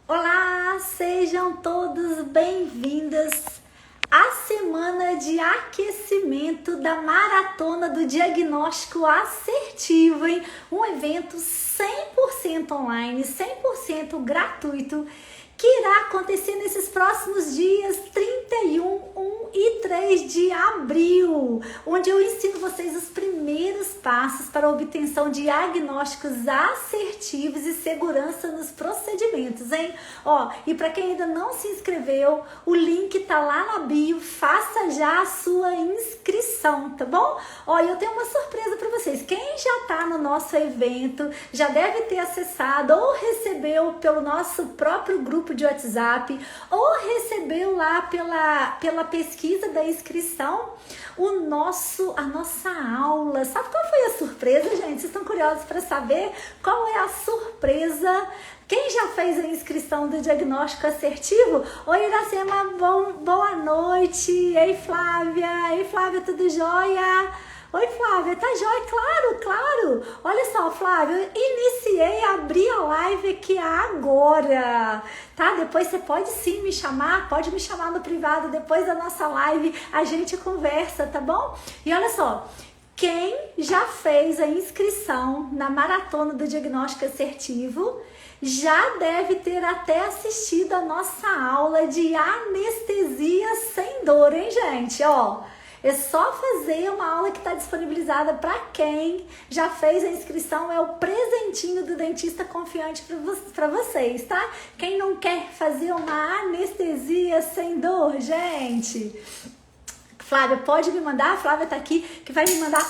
Olá, sejam todos bem-vindos à semana de aquecimento da Maratona do Diagnóstico Assertivo, hein? Um evento 100% online, 100% gratuito, que irá acontecer nesses próximos dias 31, 1 e 3 de abril, onde eu ensino vocês os primeiros passos para a obtenção de diagnósticos assertivos e segurança nos procedimentos, hein? E para quem ainda não se inscreveu, o link tá lá na bio, faça já a sua inscrição, tá bom? Eu tenho uma surpresa para vocês. Quem já tá no nosso evento, já deve ter acessado ou recebeu pelo nosso próprio grupo de WhatsApp ou recebeu lá pela pesquisa da inscrição a nossa aula. Sabe qual foi a surpresa, gente? Vocês estão curiosos para saber qual é a surpresa? Quem já fez a inscrição do diagnóstico assertivo? Oi, Iracema, boa noite. Ei, Flávia, tudo jóia? Oi, Flávia, tá jóia? Claro. Olha só, Flávia, eu abri a live aqui agora, tá? Depois você pode sim me chamar, pode me chamar no privado, depois da nossa live a gente conversa, tá bom? E olha só, quem já fez a inscrição na Maratona do Diagnóstico Assertivo já deve ter até assistido a nossa aula de anestesia sem dor, hein, gente? É só fazer uma aula que está disponibilizada para quem já fez a inscrição, é o presentinho do dentista confiante para vocês, tá? Quem não quer fazer uma anestesia sem dor, gente? Flávia, pode me mandar, a Flávia tá aqui, que vai me mandar,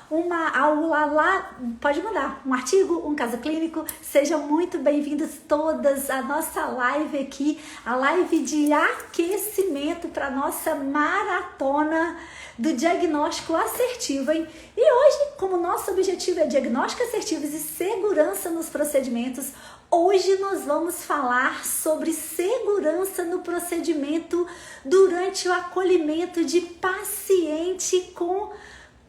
uma aula lá, pode mandar um artigo, um caso clínico. Sejam muito bem-vindos todas à nossa live aqui, a live de aquecimento para nossa maratona do diagnóstico assertivo, hein? E hoje, como nosso objetivo é diagnóstico assertivo e segurança nos procedimentos, hoje nós vamos falar sobre segurança no procedimento durante o acolhimento de paciente com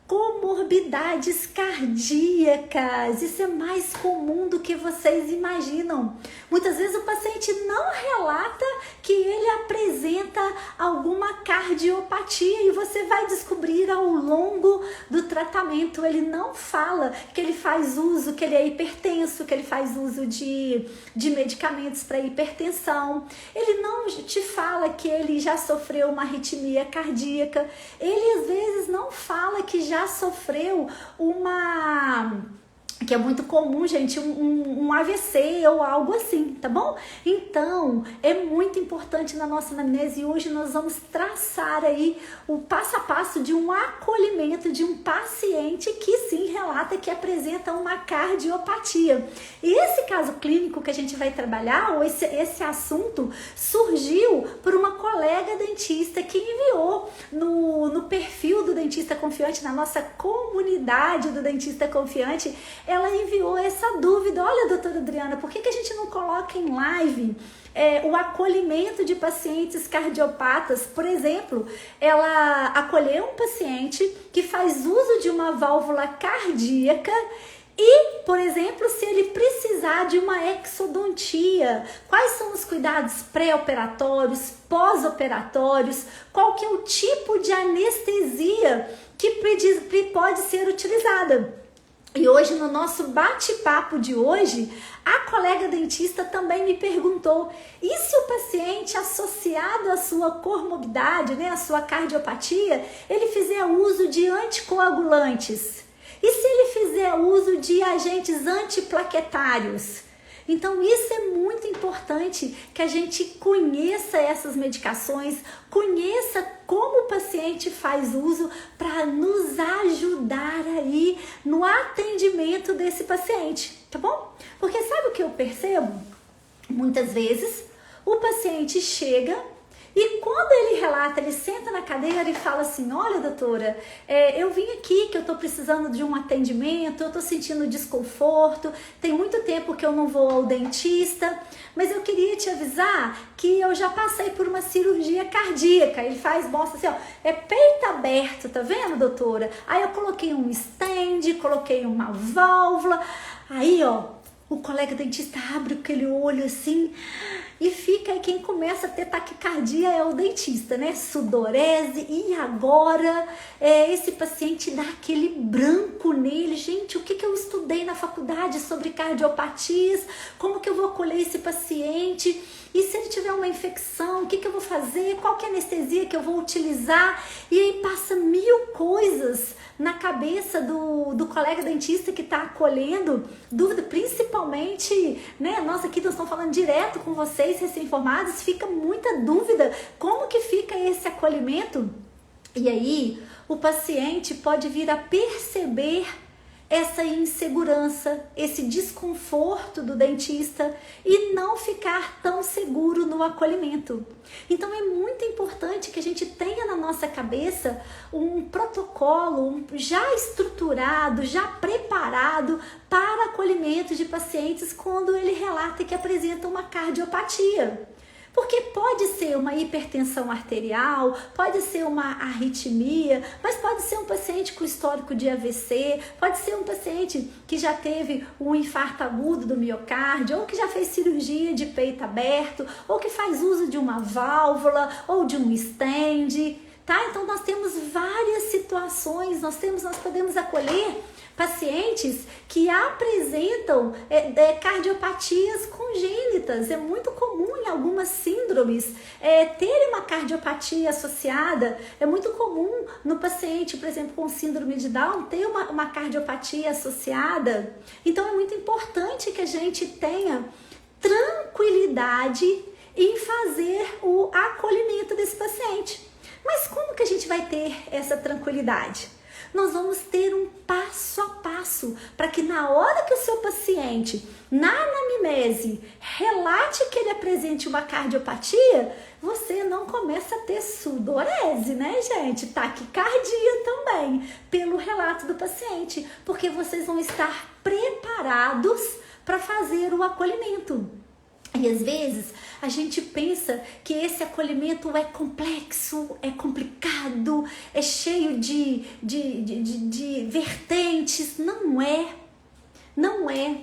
comorbidades cardíacas. Isso é mais comum do que vocês imaginam. Muitas vezes o paciente não relata que ele apresenta alguma cardiopatia e você vai descobrir ao longo do tratamento. Ele não fala que ele faz uso, que ele é hipertenso, que ele faz uso de medicamentos para hipertensão. Ele não te fala que ele já sofreu uma arritmia cardíaca. Ele às vezes não fala que já sofreu que é muito comum, gente, um AVC ou algo assim, tá bom? Então, é muito importante na nossa anamnese e hoje nós vamos traçar aí o passo a passo de um acolhimento de um paciente que sim relata que apresenta uma cardiopatia. E esse caso clínico que a gente vai trabalhar, ou esse assunto, surgiu por uma colega dentista que enviou no perfil do Dentista Confiante, na nossa comunidade do Dentista Confiante. Ela enviou essa dúvida: olha, doutora Adriana, por que a gente não coloca em live o acolhimento de pacientes cardiopatas? Por exemplo, ela acolheu um paciente que faz uso de uma válvula cardíaca e, por exemplo, se ele precisar de uma exodontia, quais são os cuidados pré-operatórios, pós-operatórios, qual que é o tipo de anestesia que pode ser utilizada. E hoje, no nosso bate-papo de hoje, a colega dentista também me perguntou: e se o paciente associado à sua comorbidade, a sua cardiopatia, ele fizer uso de anticoagulantes? E se ele fizer uso de agentes antiplaquetários? Então, isso é muito importante que a gente conheça essas medicações, conheça como o paciente faz uso para nos ajudar aí no atendimento desse paciente, tá bom? Porque sabe o que eu percebo? Muitas vezes o paciente chega e quando ele relata, ele senta na cadeira e fala assim: olha, doutora, eu vim aqui que eu tô precisando de um atendimento, eu tô sentindo desconforto, tem muito tempo que eu não vou ao dentista, mas eu queria te avisar que eu já passei por uma cirurgia cardíaca. Ele mostra assim, é peito aberto, tá vendo, doutora? Aí eu coloquei um stent, coloquei uma válvula, aí O colega dentista abre aquele olho assim e fica, e quem começa a ter taquicardia é o dentista, né? Sudorese, e agora esse paciente dá aquele branco nele. Gente, o que eu estudei na faculdade sobre cardiopatias? Como que eu vou acolher esse paciente? E se ele tiver uma infecção, o que eu vou fazer? Qual que é a anestesia que eu vou utilizar? E aí passa mil coisas na cabeça do colega dentista que está acolhendo, dúvida, principalmente, né? Nós aqui nós estamos falando direto com vocês, recém-formados, fica muita dúvida, como que fica esse acolhimento? E aí, o paciente pode vir a perceber essa insegurança, esse desconforto do dentista e não ficar tão seguro no acolhimento. Então é muito importante que a gente tenha na nossa cabeça um protocolo já estruturado, já preparado para acolhimento de pacientes quando ele relata que apresenta uma cardiopatia. Porque pode ser uma hipertensão arterial, pode ser uma arritmia, mas pode ser um paciente com histórico de AVC, pode ser um paciente que já teve um infarto agudo do miocárdio, ou que já fez cirurgia de peito aberto, ou que faz uso de uma válvula, ou de um stent, tá? Então nós temos várias situações, nós podemos acolher pacientes que apresentam cardiopatias congênitas. É muito comum em algumas síndromes ter uma cardiopatia associada. É muito comum no paciente, por exemplo, com síndrome de Down, ter uma cardiopatia associada. Então é muito importante que a gente tenha tranquilidade em fazer o acolhimento desse paciente. Mas como que a gente vai ter essa tranquilidade? Nós vamos ter um passo a passo para que na hora que o seu paciente, na anamnese, relate que ele apresente uma cardiopatia, você não começa a ter sudorese, né, gente? Taquicardia também, pelo relato do paciente, porque vocês vão estar preparados para fazer o acolhimento. E às vezes a gente pensa que esse acolhimento é complexo, é complicado, é cheio de vertentes. Não é. Não é.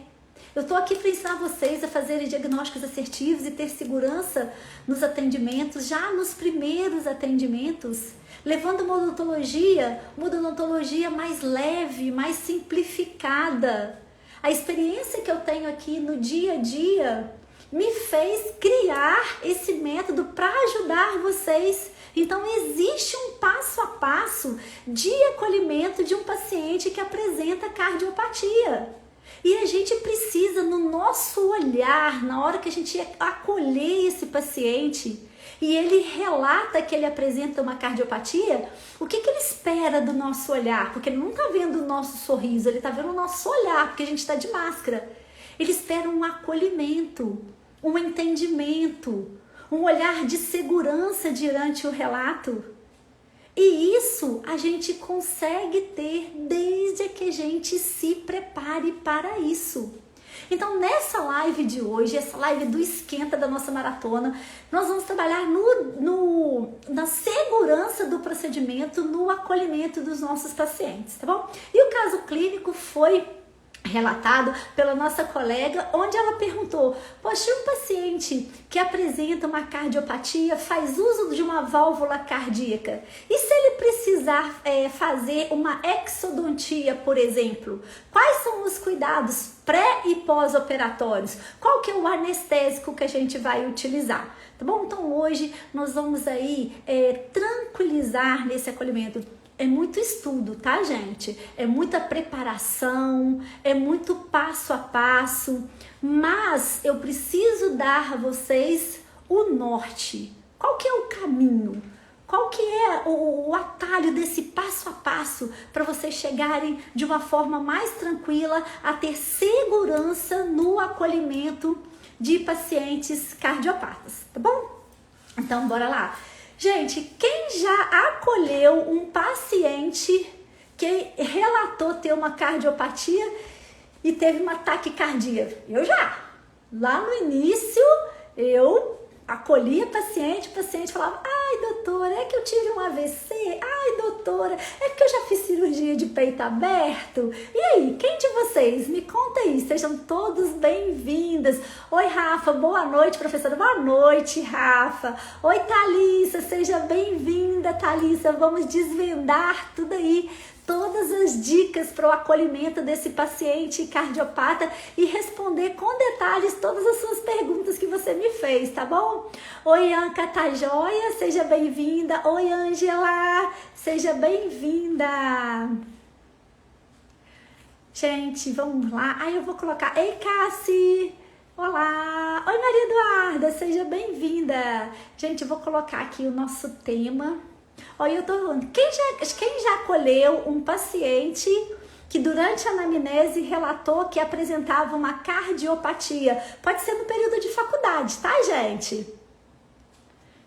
Eu estou aqui para ensinar vocês a fazerem diagnósticos assertivos e ter segurança nos atendimentos, já nos primeiros atendimentos, levando uma odontologia mais leve, mais simplificada. A experiência que eu tenho aqui no dia a dia me fez criar esse método para ajudar vocês. Então existe um passo a passo de acolhimento de um paciente que apresenta cardiopatia. E a gente precisa, no nosso olhar, na hora que a gente acolher esse paciente e ele relata que ele apresenta uma cardiopatia, o que ele espera do nosso olhar? Porque ele não está vendo o nosso sorriso, ele está vendo o nosso olhar, porque a gente está de máscara. Ele espera um acolhimento, um entendimento, um olhar de segurança diante o relato. E isso a gente consegue ter desde que a gente se prepare para isso. Então, nessa live de hoje, essa live do esquenta da nossa maratona, nós vamos trabalhar na segurança do procedimento, no acolhimento dos nossos pacientes, tá bom? E o caso clínico foi relatado pela nossa colega, onde ela perguntou: poxa, um paciente que apresenta uma cardiopatia faz uso de uma válvula cardíaca, e se ele precisar fazer uma exodontia, por exemplo, quais são os cuidados pré e pós-operatórios? Qual que é o anestésico que a gente vai utilizar? Tá bom? Então hoje nós vamos aí tranquilizar nesse acolhimento. É muito estudo, tá, gente? É muita preparação, é muito passo a passo, mas eu preciso dar a vocês o norte. Qual que é o caminho? Qual que é o atalho desse passo a passo para vocês chegarem de uma forma mais tranquila a ter segurança no acolhimento de pacientes cardiopatas, tá bom? Então, bora lá. Gente, quem já acolheu um paciente que relatou ter uma cardiopatia e teve uma taquicardia? Eu já. Lá no início, eu acolhi a paciente, o paciente falava: ai, doutora, é que eu tive um AVC, ai, doutora, é que eu já fiz cirurgia de peito aberto. E aí, quem de vocês? Me conta aí, sejam todos bem-vindas. Oi, Rafa, boa noite, professora. Boa noite, Rafa. Oi, Thalissa, seja bem-vinda, Thalissa. Vamos desvendar tudo aí, todas as dicas para o acolhimento desse paciente cardiopata e responder com detalhes todas as suas perguntas que você me fez, tá bom? Oi, Anca, tá joia? Seja bem-vinda. Oi, Ângela, seja bem-vinda. Gente, vamos lá. Aí eu vou colocar: ei, Cassi. Olá. Oi, Maria Eduarda, seja bem-vinda. Gente, eu vou colocar aqui o nosso tema. Olha, eu tô falando, quem já acolheu um paciente que durante a anamnese relatou que apresentava uma cardiopatia? Pode ser no período de faculdade, tá, gente?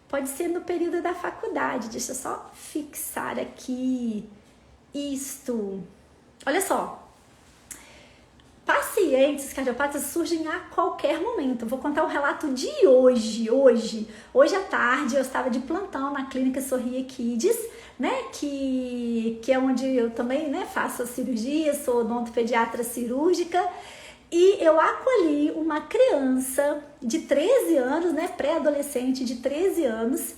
Pode ser no período da faculdade. Deixa eu só fixar aqui isto. Olha só. Pacientes cardiopatas surgem a qualquer momento. Vou contar o relato de hoje. Hoje à tarde eu estava de plantão na clínica Sorria Kids, né? Que é onde eu também, né, faço a cirurgia, sou odontopediatra cirúrgica. E eu acolhi uma criança de 13 anos, né, pré-adolescente de 13 anos,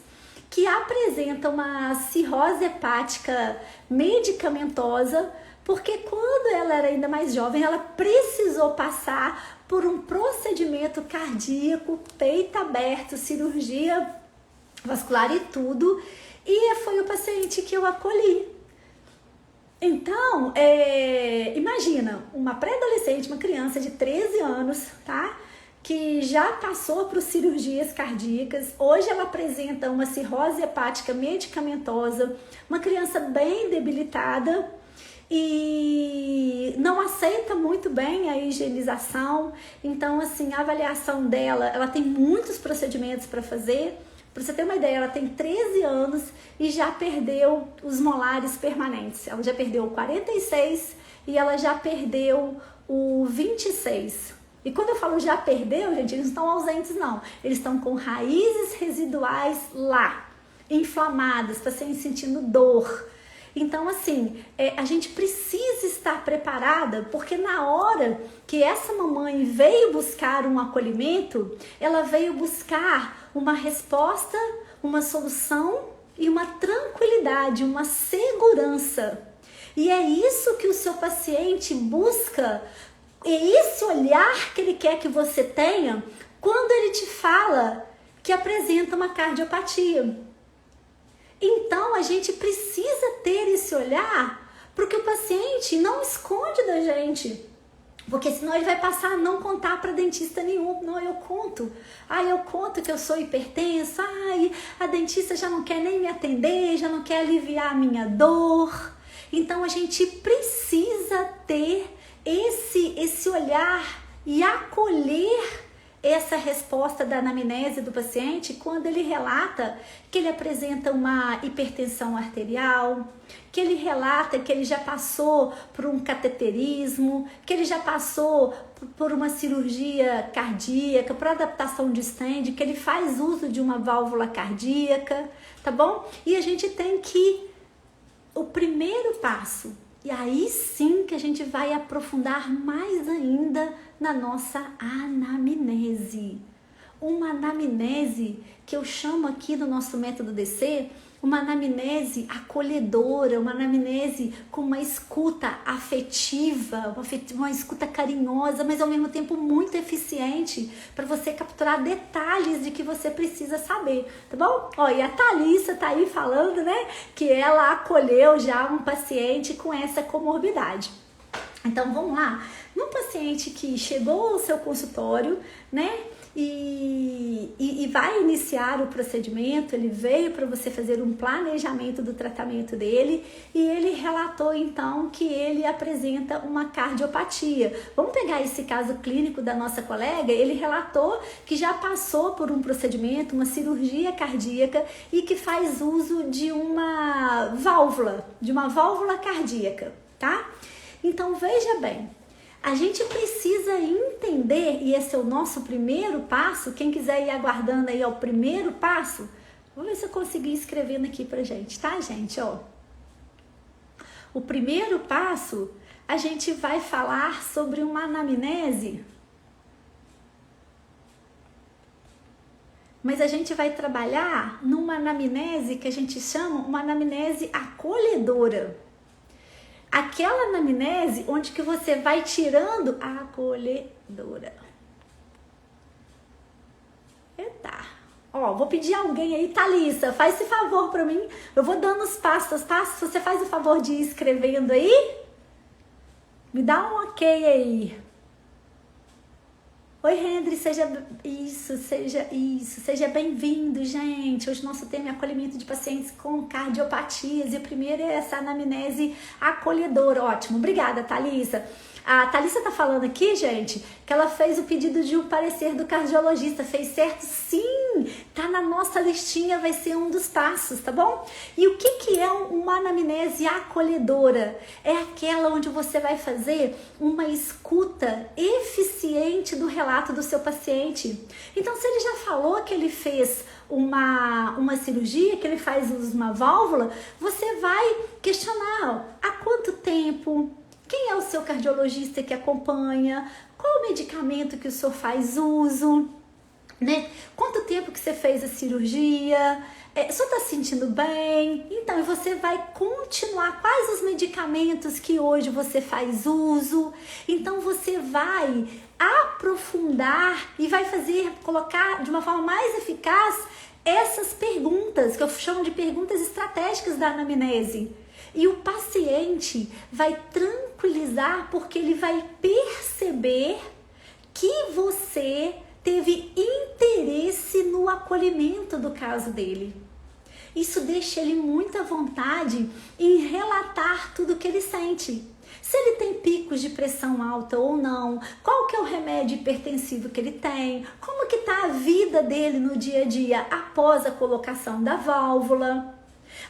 que apresenta uma cirrose hepática medicamentosa, porque quando ela era ainda mais jovem, ela precisou passar por um procedimento cardíaco, peito aberto, cirurgia vascular e tudo, e foi o paciente que eu acolhi. Então, imagina, uma pré-adolescente, uma criança de 13 anos, tá? Que já passou por cirurgias cardíacas, hoje ela apresenta uma cirrose hepática medicamentosa, uma criança bem debilitada, e não aceita muito bem a higienização. Então, assim, a avaliação dela, ela tem muitos procedimentos para fazer. Para você ter uma ideia, ela tem 13 anos e já perdeu os molares permanentes. Ela já perdeu o 46 e ela já perdeu o 26. E quando eu falo já perdeu, gente, eles não estão ausentes, não. Eles estão com raízes residuais lá, inflamadas, paciente sentindo dor. Então, assim, a gente precisa estar preparada, porque na hora que essa mamãe veio buscar um acolhimento, ela veio buscar uma resposta, uma solução e uma tranquilidade, uma segurança. E é isso que o seu paciente busca, é esse olhar que ele quer que você tenha quando ele te fala que apresenta uma cardiopatia. Então, a gente precisa ter esse olhar, porque o paciente não esconde da gente. Porque senão ele vai passar a não contar para dentista nenhum. Não, eu conto. Eu conto que eu sou hipertensa. A dentista já não quer nem me atender, já não quer aliviar a minha dor. Então, a gente precisa ter esse olhar e acolher essa resposta da anamnese do paciente quando ele relata que ele apresenta uma hipertensão arterial, que ele relata que ele já passou por um cateterismo, que ele já passou por uma cirurgia cardíaca, por adaptação de stent, que ele faz uso de uma válvula cardíaca, tá bom? E a gente tem que, o primeiro passo, e aí sim que a gente vai aprofundar mais ainda na nossa anamnese. Uma anamnese que eu chamo aqui no nosso método DC, uma anamnese acolhedora, uma anamnese com uma escuta afetiva, uma escuta carinhosa, mas ao mesmo tempo muito eficiente para você capturar detalhes de que você precisa saber, tá bom? E a Thalissa tá aí falando, né, que ela acolheu já um paciente com essa comorbidade. Então vamos lá, num paciente que chegou ao seu consultório, né, e vai iniciar o procedimento, ele veio para você fazer um planejamento do tratamento dele e ele relatou então que ele apresenta uma cardiopatia. Vamos pegar esse caso clínico da nossa colega, ele relatou que já passou por um procedimento, uma cirurgia cardíaca e que faz uso de uma válvula cardíaca, tá? Então veja bem, A gente precisa entender, e esse é o nosso primeiro passo. Quem quiser ir aguardando aí, ó, o primeiro passo, vou ver se eu consegui escrevendo aqui pra gente, tá, gente? Ó, o primeiro passo, a gente vai falar sobre uma anamnese, mas a gente vai trabalhar numa anamnese que a gente chama uma anamnese acolhedora. Aquela anamnese onde que você vai tirando a acolhedora. Eita. Ó, vou pedir alguém aí, Thalissa, faz esse favor pra mim. Eu vou dando os passos, tá? Se você faz o favor de ir escrevendo aí, me dá um ok aí. Oi, Henry, seja bem-vindo, gente. Hoje nosso tema é acolhimento de pacientes com cardiopatias e o primeiro é essa anamnese acolhedora. Ótimo, obrigada, Thalissa. A Thalissa tá falando aqui, gente, que ela fez o pedido de um parecer do cardiologista. Fez certo? Sim! Tá na nossa listinha, vai ser um dos passos, tá bom? E o que é uma anamnese acolhedora? É aquela onde você vai fazer uma escuta eficiente do relato do seu paciente. Então, se ele já falou que ele fez uma cirurgia, que ele faz uso de uma válvula, você vai questionar, ó, há quanto tempo? Quem é o seu cardiologista que acompanha? Qual o medicamento que o senhor faz uso? Né? Quanto tempo que você fez a cirurgia? O senhor está se sentindo bem? Então, você vai continuar. Quais os medicamentos que hoje você faz uso? Então, você vai aprofundar e vai colocar de uma forma mais eficaz essas perguntas, que eu chamo de perguntas estratégicas da anamnese. E o paciente vai tranquilizar porque ele vai perceber que você teve interesse no acolhimento do caso dele. Isso deixa ele muito à vontade em relatar tudo que ele sente. Se ele tem picos de pressão alta ou não, qual que é o remédio hipertensivo que ele tem, como que tá a vida dele no dia a dia após a colocação da válvula.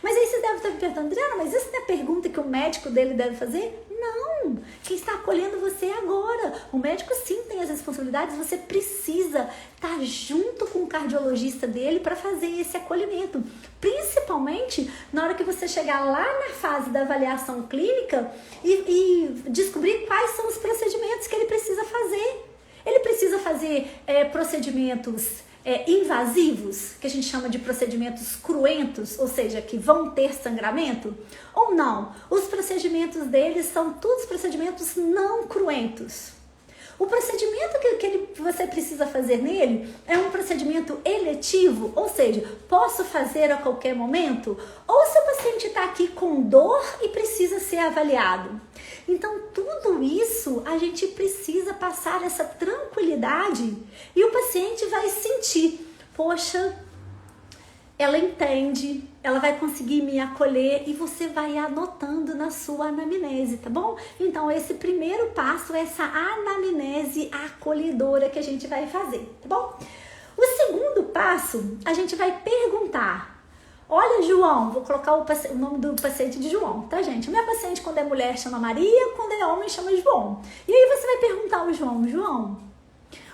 Mas aí você deve estar me perguntando, Adriana, mas isso não é pergunta que o médico dele deve fazer? Não! Quem está acolhendo você é agora. O médico sim tem as responsabilidades, você precisa estar junto com o cardiologista dele para fazer esse acolhimento. Principalmente na hora que você chegar lá na fase da avaliação clínica e descobrir quais são os procedimentos que ele precisa fazer. Ele precisa fazer procedimentos invasivos, que a gente chama de procedimentos cruentos, ou seja, que vão ter sangramento, ou não. Os procedimentos deles são todos procedimentos não cruentos. O procedimento que você precisa fazer nele é um procedimento eletivo, ou seja, posso fazer a qualquer momento, ou se o paciente está aqui com dor e precisa ser avaliado. Então, tudo isso a gente precisa passar essa tranquilidade e o paciente vai sentir, poxa, ela entende, ela vai conseguir me acolher e você vai anotando na sua anamnese, tá bom? Então, esse primeiro passo é essa anamnese acolhedora que a gente vai fazer, tá bom? O segundo passo, a gente vai perguntar. Olha, João, vou colocar o nome do paciente de João, tá, gente? Minha paciente, quando é mulher, chama Maria, quando é homem, chama João. E aí você vai perguntar ao João, João,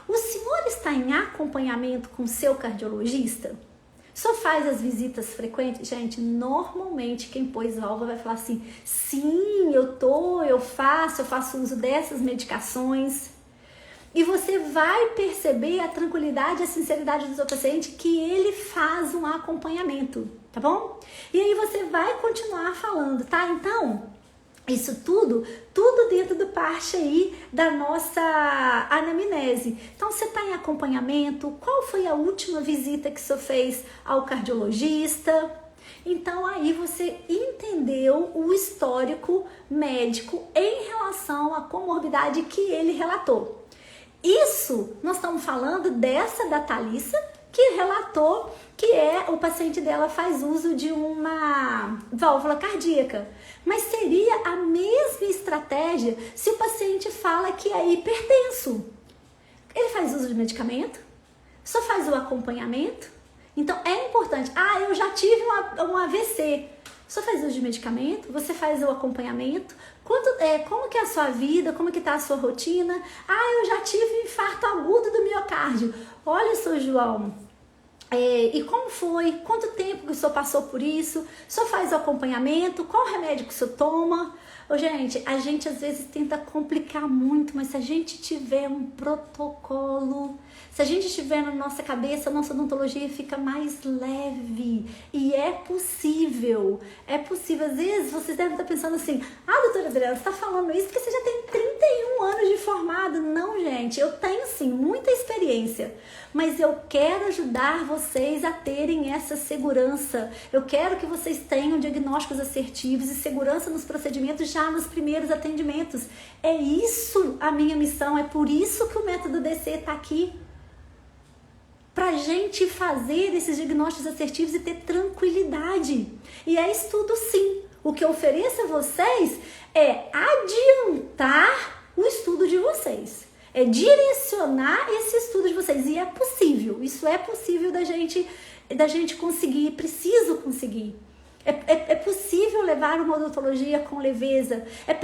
o senhor está em acompanhamento com o seu cardiologista? Só faz as visitas frequentes? Gente, normalmente quem pôs válvula vai falar assim, sim, eu faço uso dessas medicações. E você vai perceber a tranquilidade e a sinceridade do seu paciente que ele faz um acompanhamento, tá bom? E aí você vai continuar falando, tá? Então, isso tudo dentro do parte aí da nossa anamnese. Então, você está em acompanhamento? Qual foi a última visita que você fez ao cardiologista? Então, aí você entendeu o histórico médico em relação à comorbidade que ele relatou. Isso, nós estamos falando dessa da Thalissa, que relatou que o paciente dela faz uso de uma válvula cardíaca. Mas seria a mesma estratégia se o paciente fala que é hipertenso. Ele faz uso de medicamento? Só faz o acompanhamento? Então, é importante. Eu já tive um AVC. Só faz uso de medicamento? Você faz o acompanhamento? Como que é a sua vida? Como que tá a sua rotina? Ah, eu já tive um infarto agudo do miocárdio. Olha, seu João, e como foi? Quanto tempo que o senhor passou por isso? O senhor faz o acompanhamento? Qual remédio que o senhor toma? Gente, a gente às vezes tenta complicar muito, mas se a gente tiver um protocolo, se a gente tiver na nossa cabeça, a nossa odontologia fica mais leve. E é possível. É possível. Às vezes vocês devem estar pensando assim: ah, doutora Adriana, você está falando isso porque você já tem 31 anos de formado. Não, gente, eu tenho sim muita experiência. Mas eu quero ajudar vocês a terem essa segurança. Eu quero que vocês tenham diagnósticos assertivos e segurança nos procedimentos já nos primeiros atendimentos. É isso a minha missão, é por isso que o método DC está aqui. Pra gente fazer esses diagnósticos assertivos e ter tranquilidade. E é estudo sim. O que eu ofereço a vocês é adiantar o estudo de vocês. É direcionar esse estudo de vocês. E é possível. Isso é possível da gente conseguir. Preciso conseguir. É possível levar uma odontologia com leveza. É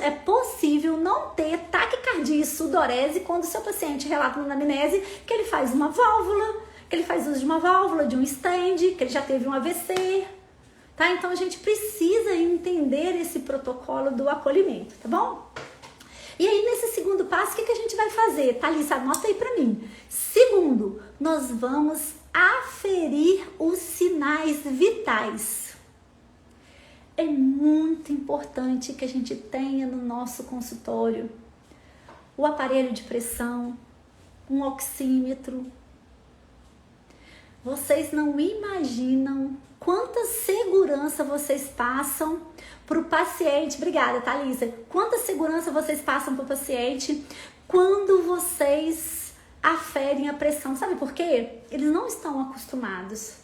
possível não ter taquicardia e sudorese quando o seu paciente relata na anamnese que ele faz uma válvula, que ele faz uso de uma válvula, de um stand, que ele já teve um AVC. Tá? Então a gente precisa entender esse protocolo do acolhimento, tá bom? E aí, nesse segundo passo, o que a gente vai fazer? Thalissa, anota aí pra mim. Segundo, nós vamos aferir os sinais vitais. É muito importante que a gente tenha no nosso consultório o aparelho de pressão, um oxímetro. Vocês não imaginam quanta segurança vocês passam para o paciente. Obrigada, Thalissa. Quanta segurança vocês passam para o paciente quando vocês aferem a pressão. Sabe por quê? Eles não estão acostumados.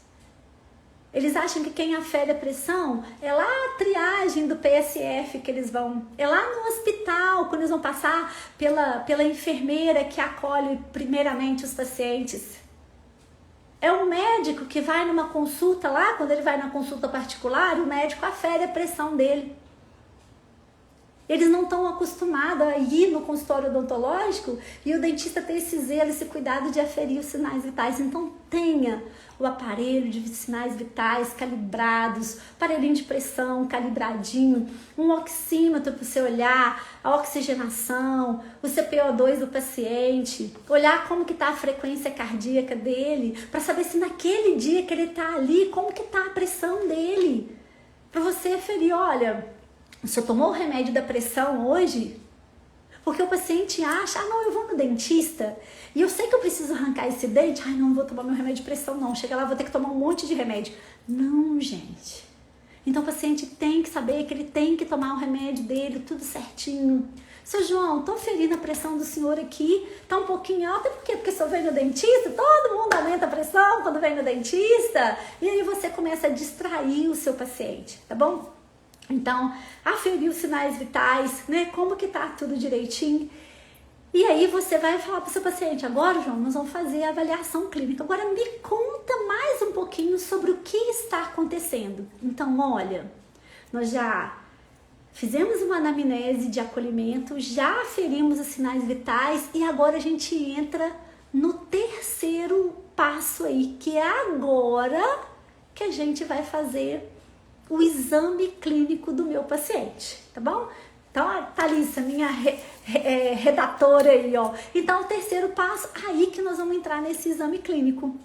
Eles acham que quem afere a pressão é lá a triagem do PSF que eles vão. É lá no hospital, quando eles vão passar pela enfermeira que acolhe primeiramente os pacientes. É o médico que vai numa consulta lá, quando ele vai na consulta particular, o médico afere a pressão dele. Eles não estão acostumados a ir no consultório odontológico e o dentista ter esse zelo, esse cuidado de aferir os sinais vitais. Então tenha o aparelho de sinais vitais calibrados, aparelhinho de pressão calibradinho, um oxímetro para você olhar a oxigenação, o CPO2 do paciente, olhar como que está a frequência cardíaca dele, para saber se naquele dia que ele está ali, como que está a pressão dele. Para você aferir, olha, o senhor tomou o remédio da pressão hoje? Porque o paciente acha, não, eu vou no dentista e eu sei que eu preciso arrancar esse dente, não vou tomar meu remédio de pressão não, chega lá, vou ter que tomar um monte de remédio. Não, gente. Então o paciente tem que saber que ele tem que tomar o remédio dele, tudo certinho. Seu João, tô ferindo a pressão do senhor aqui, tá um pouquinho alta, por quê? Porque o senhor vem no dentista, todo mundo aumenta a pressão quando vem no dentista, e aí você começa a distrair o seu paciente, tá bom? Então, aferir os sinais vitais, né? Como que tá tudo direitinho. E aí você vai falar para o seu paciente, agora, João, nós vamos fazer a avaliação clínica. Agora me conta mais um pouquinho sobre o que está acontecendo. Então, olha, nós já fizemos uma anamnese de acolhimento, já aferimos os sinais vitais e agora a gente entra no terceiro passo aí, que é agora que a gente vai fazer o exame clínico do meu paciente, tá bom? Então, a Thalissa, minha redatora aí, ó. Então, o terceiro passo, aí que nós vamos entrar nesse exame clínico.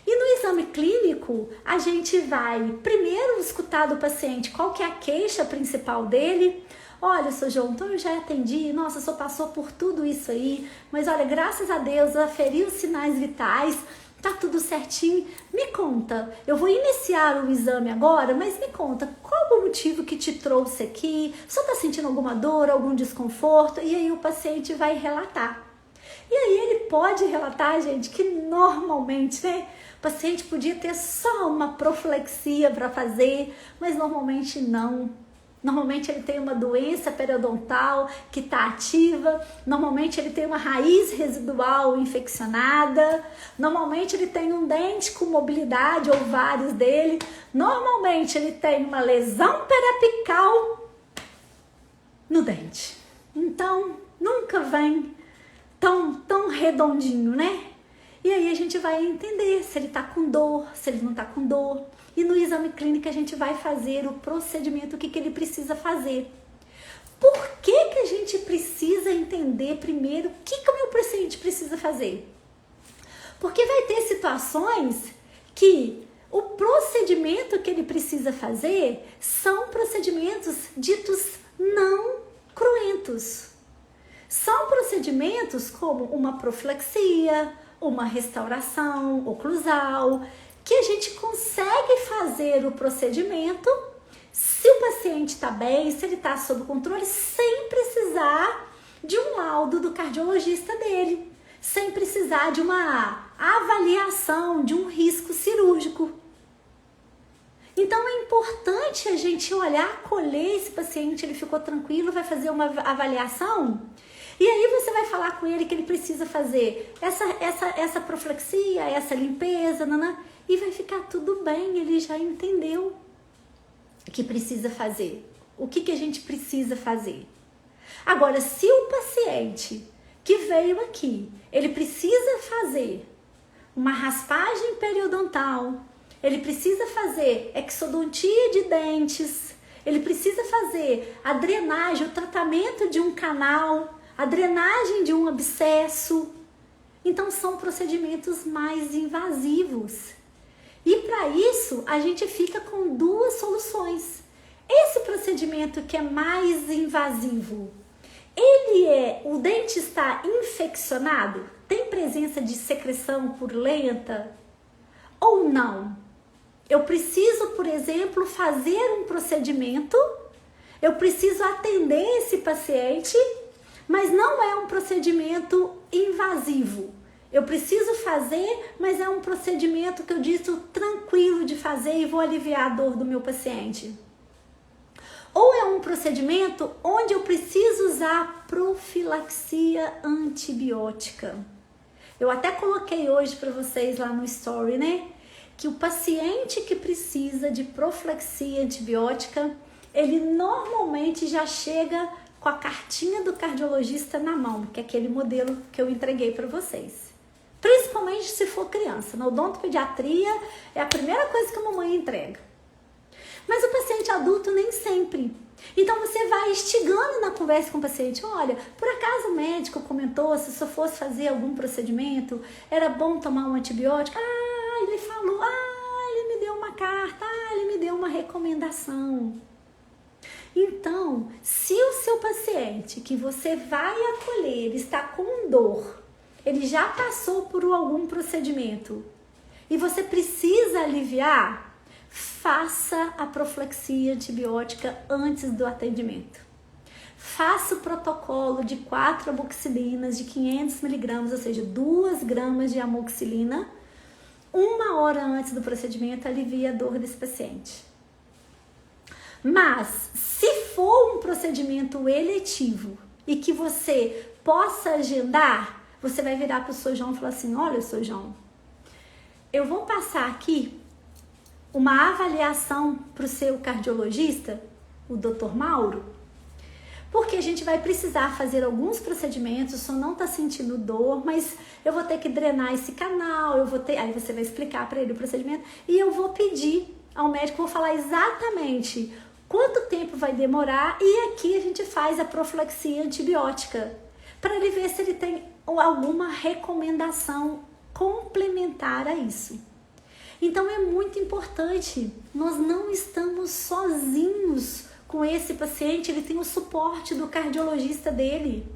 E no exame clínico, a gente vai primeiro escutar do paciente qual que é a queixa principal dele. Olha, seu João, então eu já atendi, nossa, o senhor passou por tudo isso aí, mas olha, graças a Deus, eu aferi os sinais vitais, tá tudo certinho. Me conta, eu vou iniciar o exame agora, mas me conta, qual o motivo que te trouxe aqui? Você tá sentindo alguma dor, algum desconforto? E aí o paciente vai relatar. E aí ele pode relatar, gente, que normalmente, né, o paciente podia ter só uma profilaxia para fazer, mas normalmente não. Normalmente ele tem uma doença periodontal que está ativa, normalmente ele tem uma raiz residual infeccionada, normalmente ele tem um dente com mobilidade ou vários dele, normalmente ele tem uma lesão periapical no dente. Então, nunca vem tão redondinho, né? E aí a gente vai entender se ele tá com dor, se ele não tá com dor. E no exame clínico a gente vai fazer o procedimento, o que ele precisa fazer. Por que a gente precisa entender primeiro o que o meu paciente precisa fazer? Porque vai ter situações que o procedimento que ele precisa fazer são procedimentos ditos não cruentos. São procedimentos como uma profilaxia, uma restauração oclusal, que a gente consegue fazer o procedimento se o paciente está bem, se ele está sob controle, sem precisar de um laudo do cardiologista dele, sem precisar de uma avaliação de um risco cirúrgico. Então é importante a gente olhar, acolher esse paciente, ele ficou tranquilo, vai fazer uma avaliação e aí você vai falar com ele que ele precisa fazer essa profilaxia, essa limpeza, e vai ficar tudo bem, ele já entendeu o que precisa fazer, o que a gente precisa fazer. Agora, se o paciente que veio aqui, ele precisa fazer uma raspagem periodontal, ele precisa fazer exodontia de dentes, ele precisa fazer a drenagem, o tratamento de um canal, a drenagem de um abscesso. Então são procedimentos mais invasivos. E para isso a gente fica com duas soluções. Esse procedimento que é mais invasivo, o dente está infeccionado? Tem presença de secreção purulenta ou não? Eu preciso, por exemplo, fazer um procedimento, eu preciso atender esse paciente, mas não é um procedimento invasivo. Eu preciso fazer, mas é um procedimento que eu disse tranquilo de fazer e vou aliviar a dor do meu paciente. Ou é um procedimento onde eu preciso usar profilaxia antibiótica. Eu até coloquei hoje para vocês lá no story, né? Que o paciente que precisa de profilaxia antibiótica, ele normalmente já chega com a cartinha do cardiologista na mão, que é aquele modelo que eu entreguei para vocês. Principalmente se for criança. Na odontopediatria é a primeira coisa que a mamãe entrega. Mas o paciente adulto nem sempre. Então você vai instigando na conversa com o paciente. Olha, por acaso o médico comentou se eu fosse fazer algum procedimento, era bom tomar um antibiótico? Ele falou, ele me deu uma carta, ele me deu uma recomendação. Então, se o seu paciente que você vai acolher, ele está com dor, ele já passou por algum procedimento e você precisa aliviar, faça a profilaxia antibiótica antes do atendimento. Faça o protocolo de 4 amoxicilinas de 500 mg, ou seja, 2 gramas de amoxicilina, 1 hora antes do procedimento, alivia a dor desse paciente. Mas, se for um procedimento eletivo e que você possa agendar, você vai virar para o Sr. João e falar assim, olha, Sr. João, eu vou passar aqui uma avaliação para o seu cardiologista, o Dr. Mauro, porque a gente vai precisar fazer alguns procedimentos, o senhor não está sentindo dor, mas eu vou ter que drenar esse canal, aí você vai explicar para ele o procedimento e eu vou pedir ao médico, vou falar exatamente quanto tempo vai demorar e aqui a gente faz a profilaxia antibiótica para ele ver se ele tem alguma recomendação complementar a isso. Então é muito importante, nós não estamos sozinhos com esse paciente, ele tem o suporte do cardiologista dele.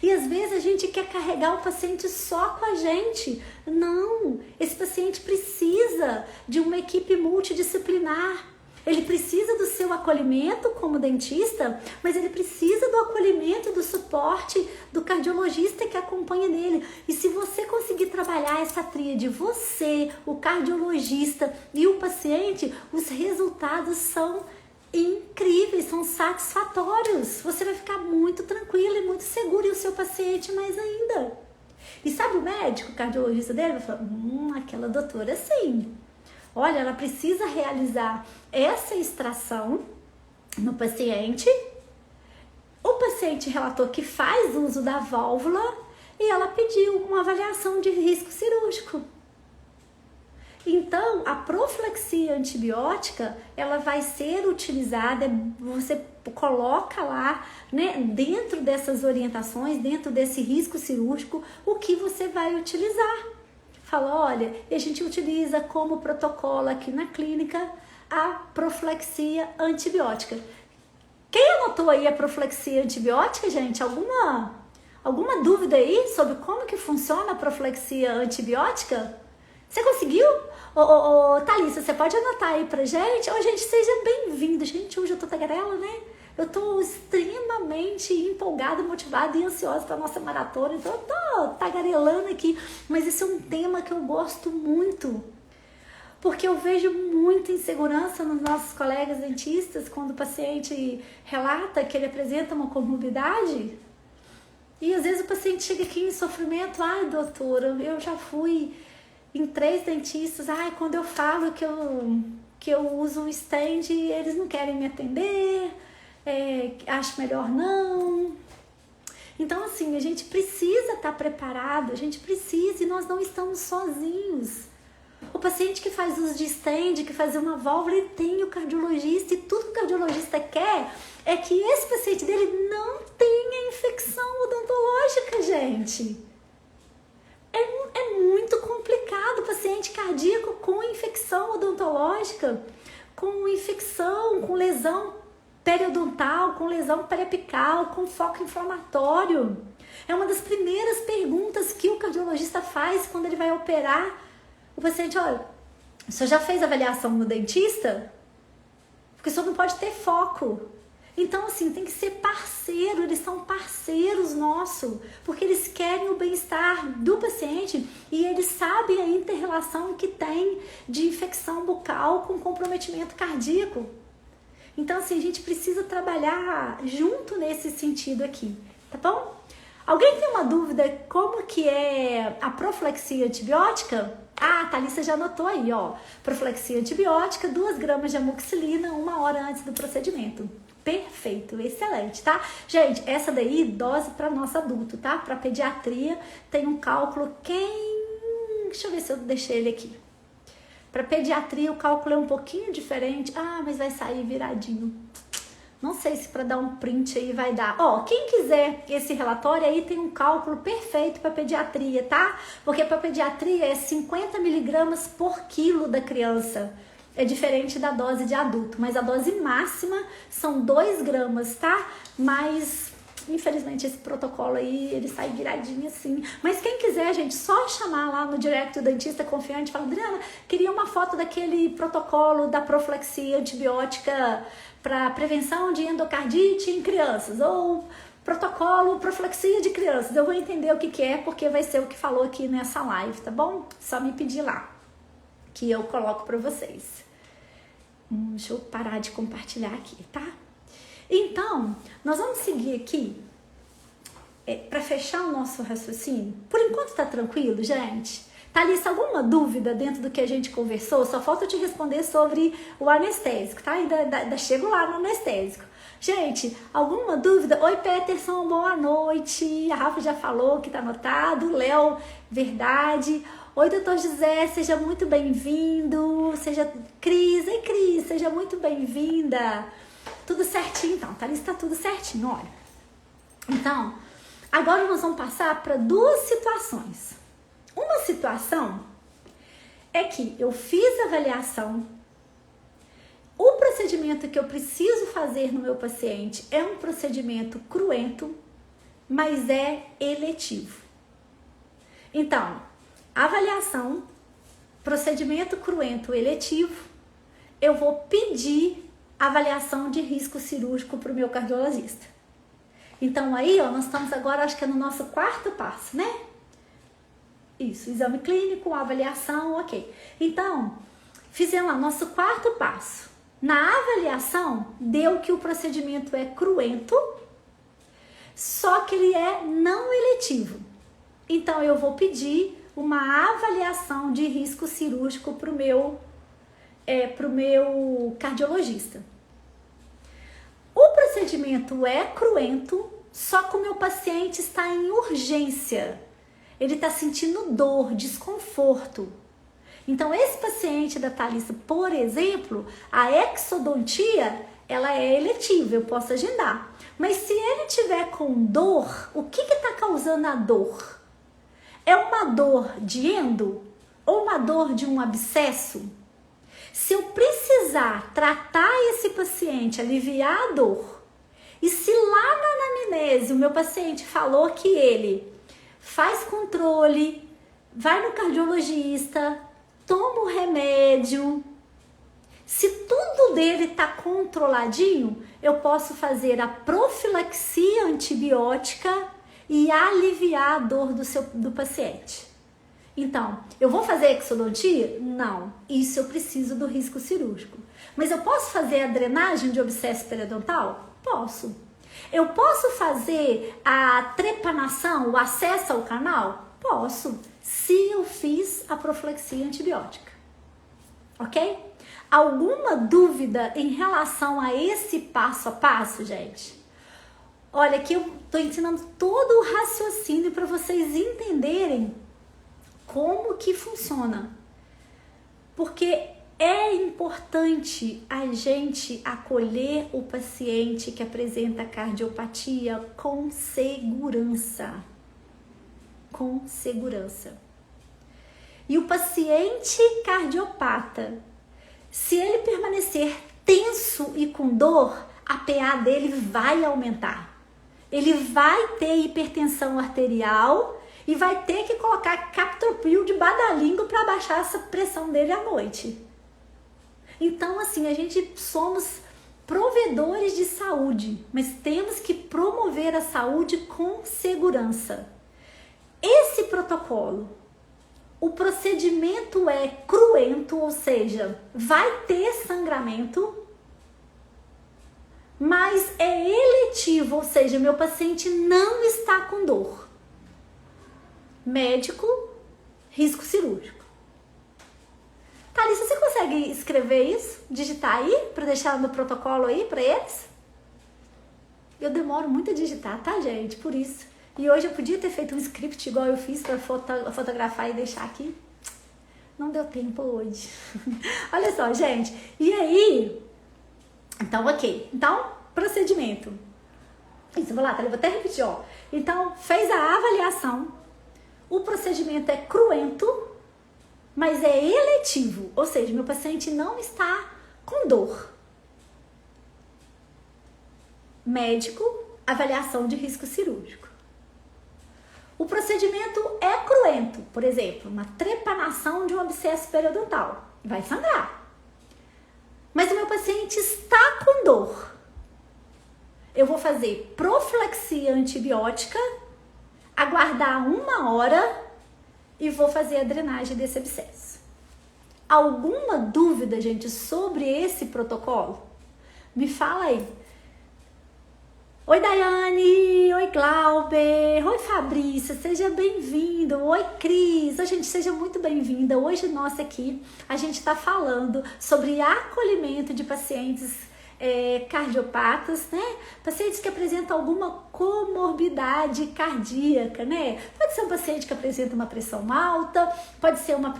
E às vezes a gente quer carregar o paciente só com a gente. Não, esse paciente precisa de uma equipe multidisciplinar. Ele precisa do seu acolhimento como dentista, mas ele precisa do acolhimento, do suporte do cardiologista que acompanha nele. E se você conseguir trabalhar essa tríade, você, o cardiologista e o paciente, os resultados são incríveis, são satisfatórios. Você vai ficar muito tranquilo e muito seguro, e o seu paciente mais ainda. E sabe o médico, o cardiologista dele, vai falar, aquela doutora sim. Olha, ela precisa realizar essa extração no paciente O paciente relatou que faz uso da válvula e ela pediu uma avaliação de risco cirúrgico. Então, a profilaxia antibiótica, ela vai ser utilizada, você coloca lá, né, dentro dessas orientações, dentro desse risco cirúrgico, o que você vai utilizar. Fala, olha, a gente utiliza como protocolo aqui na clínica a profilaxia antibiótica. Quem anotou aí a profilaxia antibiótica, gente? Alguma dúvida aí sobre como que funciona a profilaxia antibiótica? Você conseguiu? Thalissa, você pode anotar aí pra gente? Gente, seja bem-vindo. Gente, hoje eu tô tagarela, né? Eu tô extremamente empolgada, motivada e ansiosa pra nossa maratona. Então eu tô tagarelando aqui. Mas esse é um tema que eu gosto muito. Porque eu vejo muita insegurança nos nossos colegas dentistas quando o paciente relata que ele apresenta uma comorbidade. E às vezes o paciente chega aqui em sofrimento. Ai, doutora, eu já fui em 3 dentistas. Quando eu falo que eu uso um stand, eles não querem me atender. Acho melhor não. Então, assim, a gente precisa estar preparado, a gente precisa, e nós não estamos sozinhos. O paciente que faz uso de stand, que faz uma válvula, ele tem o cardiologista, e tudo que o cardiologista quer é que esse paciente dele não tenha infecção odontológica, gente. É muito complicado o paciente cardíaco com infecção odontológica, com infecção, com lesão periodontal, com lesão periapical, com foco inflamatório. É uma das primeiras perguntas que o cardiologista faz quando ele vai operar o paciente. Olha, o senhor já fez avaliação no dentista? Porque o senhor não pode ter foco. Então, assim, tem que ser parceiro, eles são parceiros nossos, porque eles querem o bem-estar do paciente e eles sabem a inter-relação que tem de infecção bucal com comprometimento cardíaco. Então, assim, a gente precisa trabalhar junto nesse sentido aqui, tá bom? Alguém tem uma dúvida como que é a profilaxia antibiótica? A Thalissa já anotou aí, ó. Profilaxia antibiótica, 2 gramas de amoxicilina 1 hora antes do procedimento. Perfeito, excelente, tá? Gente, essa daí, dose para nosso adulto, tá? Para pediatria, tem um cálculo, deixa eu ver se eu deixei ele aqui. Para pediatria, o cálculo é um pouquinho diferente. Mas vai sair viradinho. Não sei se para dar um print aí vai dar. Quem quiser esse relatório aí, tem um cálculo perfeito para pediatria, tá? Porque para pediatria é 50 miligramas por quilo da criança. É diferente da dose de adulto, mas a dose máxima são 2 gramas, tá? Mas, infelizmente, esse protocolo aí, ele sai viradinho assim. Mas quem quiser, gente, só chamar lá no direct do dentista confiante e falar, Adriana, queria uma foto daquele protocolo da profilaxia antibiótica para prevenção de endocardite em crianças, ou protocolo profilaxia de crianças. Eu vou entender o que é, porque vai ser o que falou aqui nessa live, tá bom? Só me pedir lá, que eu coloco para vocês. Deixa eu parar de compartilhar aqui, tá? Então, nós vamos seguir aqui para fechar o nosso raciocínio. Por enquanto tá tranquilo, gente? Thalissa, alguma dúvida dentro do que a gente conversou? Só falta eu te responder sobre o anestésico, tá? Ainda chego lá no anestésico. Gente, alguma dúvida? Oi, Peterson, boa noite. A Rafa já falou que tá anotado. Léo, verdade. Oi, doutor José, seja muito bem-vindo. Cris, seja muito bem-vinda. Tudo certinho, então. Thalissa, tá tudo certinho, olha. Então, agora nós vamos passar para 2 situações. Uma situação é que eu fiz a avaliação, o procedimento que eu preciso fazer no meu paciente é um procedimento cruento, mas é eletivo. Então, avaliação, procedimento cruento eletivo, eu vou pedir avaliação de risco cirúrgico para o meu cardiologista. Então aí, nós estamos agora, acho que é no nosso 4º passo, né? Isso, exame clínico, avaliação, ok. Então, fizemos lá nosso 4º passo. Na avaliação, deu que o procedimento é cruento, só que ele é não eletivo. Então, eu vou pedir uma avaliação de risco cirúrgico para o meu cardiologista. O procedimento é cruento, só que o meu paciente está em urgência. Ele está sentindo dor, desconforto. Então, esse paciente da Thalissa, por exemplo, a exodontia, ela é eletiva, eu posso agendar. Mas se ele tiver com dor, o que está causando a dor? É uma dor de endo ou uma dor de um abscesso? Se eu precisar tratar esse paciente, aliviar a dor, e se lá na anamnese o meu paciente falou que ele faz controle, vai no cardiologista, toma o remédio, se tudo dele está controladinho, eu posso fazer a profilaxia antibiótica e aliviar a dor do paciente. Então, eu vou fazer exodontia? Não, isso eu preciso do risco cirúrgico. Mas eu posso fazer a drenagem de abscesso periodontal? Posso. Eu posso fazer a trepanação, o acesso ao canal? Posso, se eu fiz a profilaxia antibiótica. Ok? Alguma dúvida em relação a esse passo a passo, gente? Olha, aqui eu tô ensinando todo o raciocínio para vocês entenderem como que funciona. Porque é importante a gente acolher o paciente que apresenta cardiopatia com segurança. Com segurança. E o paciente cardiopata, se ele permanecer tenso e com dor, a PA dele vai aumentar. Ele vai ter hipertensão arterial e vai ter que colocar captopril debaixo da língua para baixar essa pressão dele à noite. Então, assim, a gente somos provedores de saúde, mas temos que promover a saúde com segurança. Esse protocolo, o procedimento é cruento, ou seja, vai ter sangramento, mas é eletivo, ou seja, meu paciente não está com dor. Médico, risco cirúrgico. Thalissa, você consegue escrever isso? Digitar aí, para deixar no protocolo aí para eles? Eu demoro muito a digitar, tá, gente? Por isso. E hoje eu podia ter feito um script igual eu fiz para fotografar e deixar aqui. Não deu tempo hoje. Olha só, gente. E aí? Então, ok. Então, procedimento. Isso, vou lá, tá? Eu vou até repetir, ó. Então, fez a avaliação. O procedimento é cruento, mas é eletivo. Ou seja, meu paciente não está com dor. Médico, avaliação de risco cirúrgico. O procedimento é cruento, por exemplo, uma trepanação de um abscesso periodontal. Vai sangrar. Mas o meu paciente está com dor. Eu vou fazer profilaxia antibiótica, aguardar 1 hora e vou fazer a drenagem desse abscesso. Alguma dúvida, gente, sobre esse protocolo? Me fala aí. Oi, Daiane! Oi, Glauber! Oi, Fabrícia! Seja bem-vindo! Oi, Cris! Oi, gente, seja muito bem-vinda! Hoje, nós aqui, a gente está falando sobre acolhimento de pacientes cardiopatas, né? Pacientes que apresentam alguma comorbidade cardíaca, né? Pode ser um paciente que apresenta uma pressão alta, pode ser uma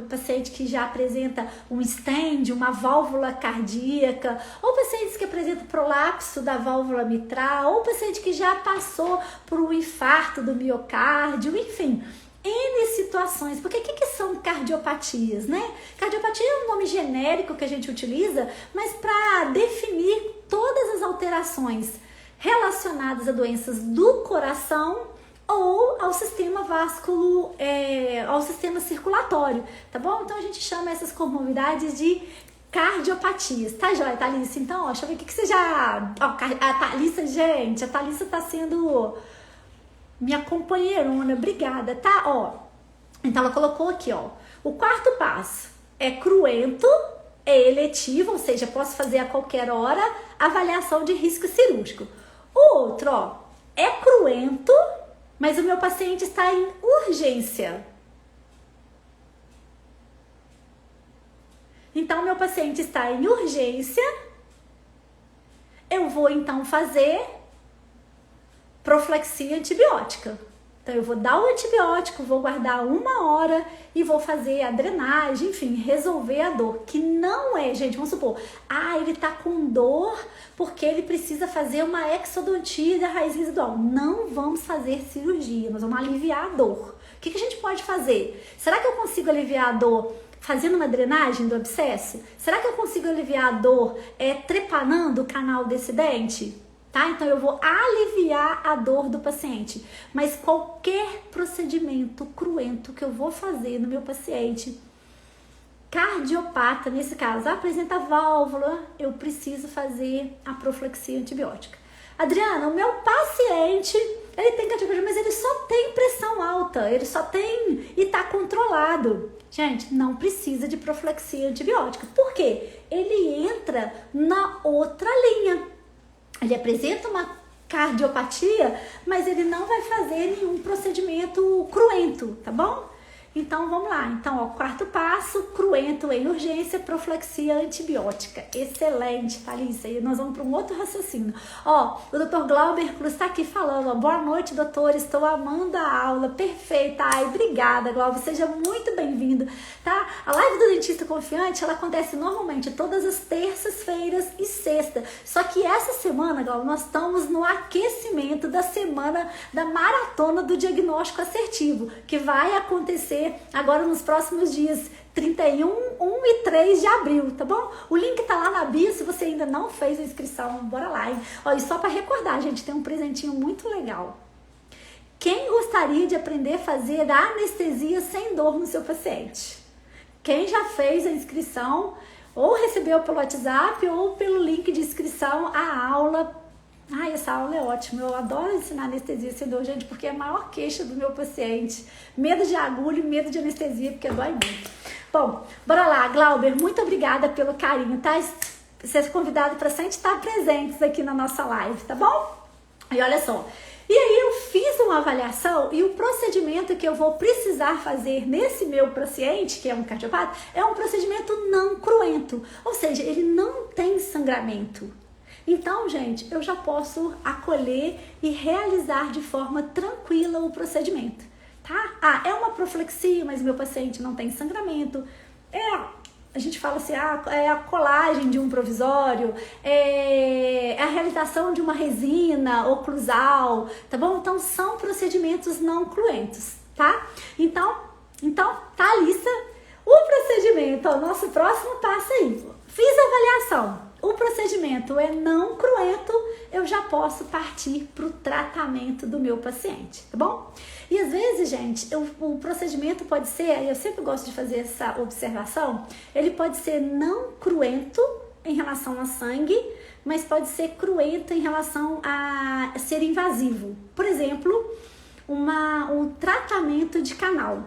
paciente que já apresenta um stent, uma válvula cardíaca, ou pacientes que apresentam prolapso da válvula mitral, ou paciente que já passou por um infarto do miocárdio, enfim. N situações, porque o que são cardiopatias, né? Cardiopatia é um nome genérico que a gente utiliza, mas para definir todas as alterações relacionadas a doenças do coração ou ao sistema ao sistema circulatório, tá bom? Então a gente chama essas comorbidades de cardiopatias, tá joia, Thalissa? Então, ó, deixa eu ver o que você já... Ó, a Thalissa, gente, a Thalissa tá sendo... minha companheirona, obrigada, tá? Ó, então ela colocou aqui, ó. O quarto passo é cruento, é eletivo, ou seja, posso fazer a qualquer hora avaliação de risco cirúrgico. O outro, ó, é cruento, mas o meu paciente está em urgência. Então, meu paciente está em urgência, eu eu vou então fazer profilaxia antibiótica. Então eu vou dar o antibiótico, vou guardar 1 hora e vou fazer a drenagem, enfim, resolver a dor. Que não é, gente, vamos supor, ele tá com dor porque ele precisa fazer uma exodontia da raiz residual. Não vamos fazer cirurgia, nós vamos aliviar a dor. O que a gente pode fazer? Será que eu consigo aliviar a dor fazendo uma drenagem do abscesso? Será que eu consigo aliviar a dor trepanando o canal desse dente? Tá? Então eu vou aliviar a dor do paciente, mas qualquer procedimento cruento que eu vou fazer no meu paciente cardiopata, nesse caso, apresenta válvula, eu preciso fazer a profilaxia antibiótica. Adriana, o meu paciente, ele tem cardiopata, mas ele só tem pressão alta, ele só tem e tá controlado. Gente, não precisa de profilaxia antibiótica. Por quê? Ele entra na outra linha. Ele apresenta uma cardiopatia, mas ele não vai fazer nenhum procedimento cruento, tá bom? Então, vamos lá. Então, quarto passo, cruento em urgência, profilaxia antibiótica. Excelente, Thalissa. E nós vamos para um outro raciocínio. O Dr. Glauber Cruz está aqui falando. Boa noite, doutor. Estou amando a aula. Perfeita. Obrigada, Glauber. Seja muito bem-vindo, tá? A live do Dentista Confiante, ela acontece normalmente todas as terças-feiras e sexta. Só que essa semana, Glauber, nós estamos no aquecimento da semana da Maratona do Diagnóstico Assertivo, que vai acontecer agora nos próximos dias 31, 1 e 3 de abril, tá bom? O link tá lá na bio, se você ainda não fez a inscrição, bora lá. E só para recordar, gente, tem um presentinho muito legal. Quem gostaria de aprender a fazer anestesia sem dor no seu paciente? Quem já fez a inscrição, ou recebeu pelo WhatsApp, ou pelo link de inscrição, a aula. Essa aula é ótima, eu adoro ensinar anestesia sem dor, gente, porque é a maior queixa do meu paciente. Medo de agulha e medo de anestesia, porque dói muito. Bom, bora lá, Glauber, muito obrigada pelo carinho, tá? Vocês convidados para sempre estar presentes aqui na nossa live, tá bom? E olha só, e aí eu fiz uma avaliação e o procedimento que eu vou precisar fazer nesse meu paciente, que é um cardiopata, é um procedimento não cruento, ou seja, ele não tem sangramento. Então, gente, eu já posso acolher e realizar de forma tranquila o procedimento, tá? É uma profilaxia, mas meu paciente não tem sangramento. A gente fala assim, é a colagem de um provisório, é a realização de uma resina oclusal, tá bom? Então, são procedimentos não cruentos, tá? Então, Thalissa, o procedimento, o nosso próximo passo aí. Fiz a avaliação. O procedimento é não cruento, eu já posso partir para o tratamento do meu paciente, tá bom? E às vezes, gente, o procedimento pode ser, eu sempre gosto de fazer essa observação, ele pode ser não cruento em relação a sangue, mas pode ser cruento em relação a ser invasivo. Por exemplo, um tratamento de canal.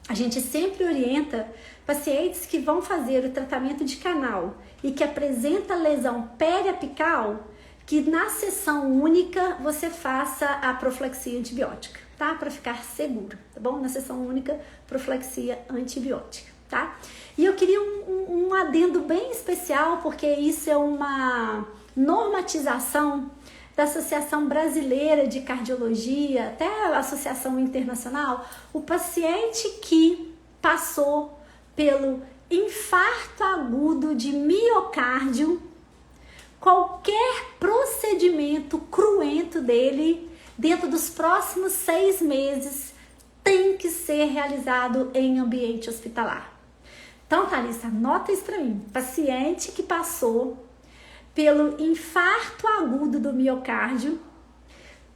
A gente sempre orienta pacientes que vão fazer o tratamento de canal e que apresenta lesão periapical, que na sessão única você faça a profilaxia antibiótica, tá? Para ficar seguro, tá bom? Na sessão única, profilaxia antibiótica, tá? E eu queria um adendo bem especial, porque isso é uma normatização da Associação Brasileira de Cardiologia, até a Associação Internacional. O paciente que passou pelo infarto agudo de miocárdio, qualquer procedimento cruento dele, dentro dos próximos 6 meses, tem que ser realizado em ambiente hospitalar. Então, Thalissa, anota isso para mim. Paciente que passou pelo infarto agudo do miocárdio,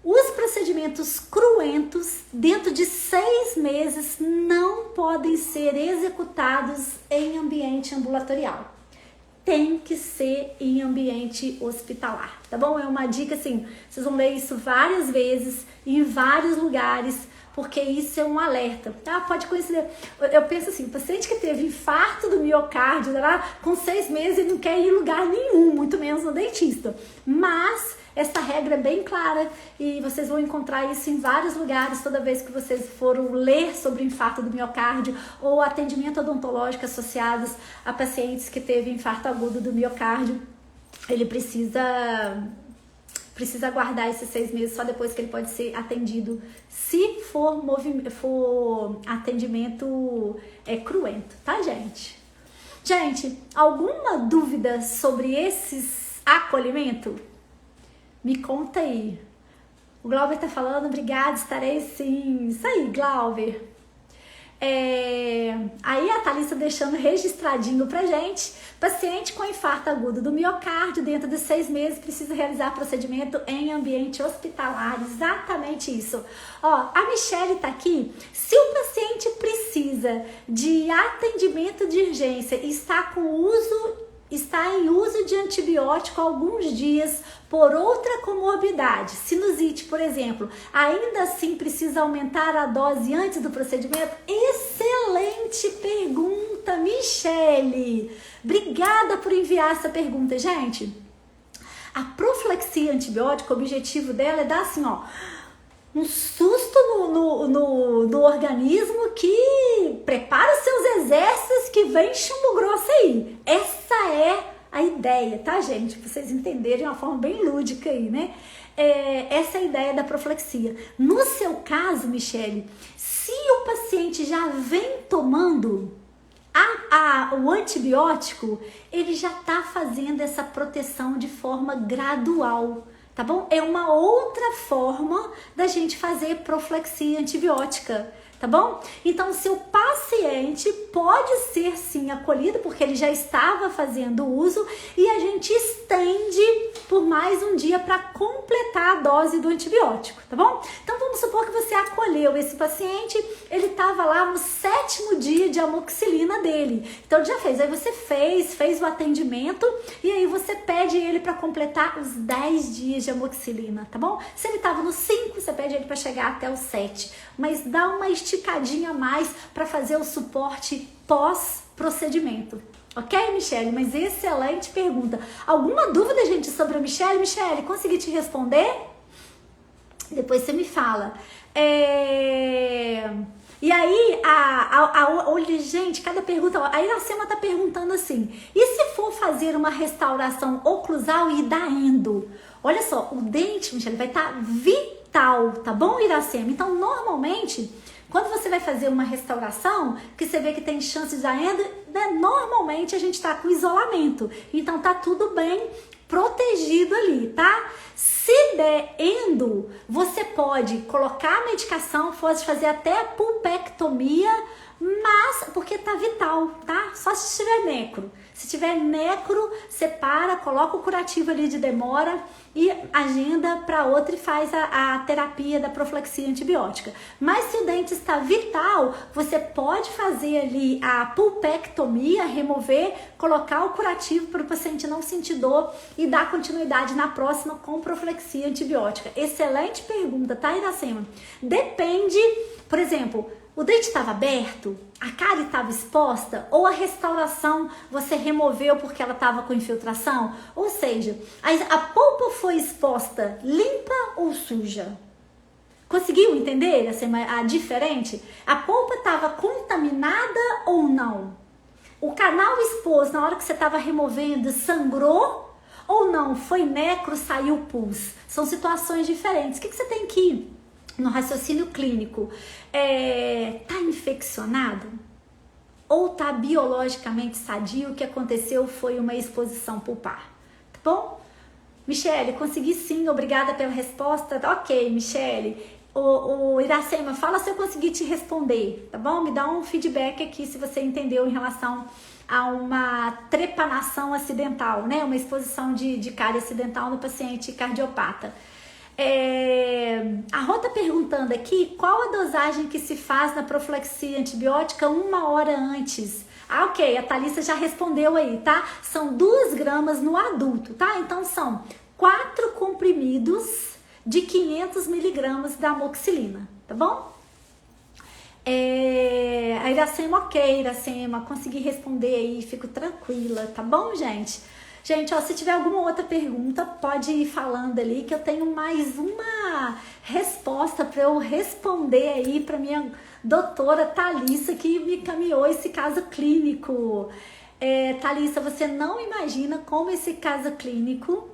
os procedimentos cruentos, dentro de 6 meses, não podem ser executados em ambiente ambulatorial. Tem que ser em ambiente hospitalar, tá bom? É uma dica assim, vocês vão ler isso várias vezes, em vários lugares, porque isso é um alerta, tá? Pode conhecer, eu penso assim, o paciente que teve infarto do miocárdio, lá, com 6 meses ele não quer ir em lugar nenhum, muito menos no dentista, mas essa regra é bem clara e vocês vão encontrar isso em vários lugares toda vez que vocês foram ler sobre infarto do miocárdio ou atendimento odontológico associados a pacientes que teve infarto agudo do miocárdio. ele precisa aguardar esses 6 meses, só depois que ele pode ser atendido, se for atendimento cruento, tá, gente? Gente, alguma dúvida sobre esses acolhimento? Me conta aí. O Glauber tá falando, obrigada, estarei sim. Isso aí, Glauber. Aí a Thalissa deixando registradinho pra gente. Paciente com infarto agudo do miocárdio, dentro de 6 meses, precisa realizar procedimento em ambiente hospitalar. Exatamente isso. Ó, a Michele tá aqui. Se o paciente precisa de atendimento de urgência e está em uso de antibiótico há alguns dias por outra comorbidade, sinusite, por exemplo, ainda assim precisa aumentar a dose antes do procedimento? Excelente pergunta, Michele! Obrigada por enviar essa pergunta, gente. A profilaxia antibiótica, o objetivo dela é dar assim, ó, um susto no organismo, que prepara os seus exércitos que vem chumbo grosso aí. Essa é a ideia, tá, gente? Pra vocês entenderem de uma forma bem lúdica aí, né? Essa é a ideia da profilaxia. No seu caso, Michele, se o paciente já vem tomando o antibiótico, ele já tá fazendo essa proteção de forma gradual. Tá bom? É uma outra forma da gente fazer profilaxia antibiótica, tá bom? Então, o seu paciente pode ser sim acolhido, porque ele já estava fazendo uso, e a gente estende por mais um dia para completar a dose do antibiótico, tá bom? Então, vamos supor que você acolheu esse paciente, ele estava lá no 7º dia de amoxicilina dele. Então, ele já fez. Aí você fez o atendimento, e aí você pede ele para completar os 10 dias de amoxicilina, tá bom? Se ele estava no 5, você pede ele para chegar até o 7. Mas dá uma esticadinha a mais para fazer o suporte pós-procedimento. Ok, Michele? Mas excelente pergunta. Alguma dúvida, gente, sobre a Michele? Michele, consegui te responder? Depois você me fala. E aí, olha, gente, cada pergunta... A Iracema tá perguntando assim, e se for fazer uma restauração oclusal e da endo? Olha só, o dente, Michele, vai estar vital, tá bom, Iracema? Então, normalmente, quando você vai fazer uma restauração, que você vê que tem chance de dar endo, né, normalmente a gente tá com isolamento. Então, tá tudo bem protegido ali, tá? Se der endo, você pode colocar a medicação, pode fazer até a pulpectomia, mas porque tá vital, tá? Só se tiver necro. Se tiver necro, separa, coloca o curativo ali de demora e agenda para outra e faz a terapia da profilaxia antibiótica. Mas se o dente está vital, você pode fazer ali a pulpectomia, remover, colocar o curativo para o paciente não sentir dor e dar continuidade na próxima com profilaxia antibiótica. Excelente pergunta, tá, Iracema? Depende, por exemplo, o dente estava aberto, a cárie estava exposta, ou a restauração você removeu porque ela estava com infiltração? Ou seja, a polpa foi exposta limpa ou suja? Conseguiu entender a diferente? A polpa estava contaminada ou não? O canal exposto na hora que você estava removendo sangrou ou não? Foi necro, saiu pus? São situações diferentes. O que você tem que ir? No raciocínio clínico, tá infeccionado? Ou tá biologicamente sadio? O que aconteceu foi uma exposição pulpar, tá bom? Michele, consegui sim, obrigada pela resposta. Ok, Michele. O Iracema, fala se eu consegui te responder, tá bom? Me dá um feedback aqui se você entendeu em relação a uma trepanação acidental, né? Uma exposição de cárie acidental no paciente cardiopata. A Rô tá perguntando aqui qual a dosagem que se faz na profilaxia antibiótica 1 hora antes. Ok, a Thalissa já respondeu aí, tá? São 2 gramas no adulto, tá? Então são 4 comprimidos de 500 miligramas da amoxicilina, tá bom? A Iracema, ok, Iracema, consegui responder aí, fico tranquila, tá bom, gente? Gente, ó, se tiver alguma outra pergunta, pode ir falando ali que eu tenho mais uma resposta para eu responder aí para minha doutora Thalissa, que me encaminhou esse caso clínico. Thalissa, você não imagina como esse caso clínico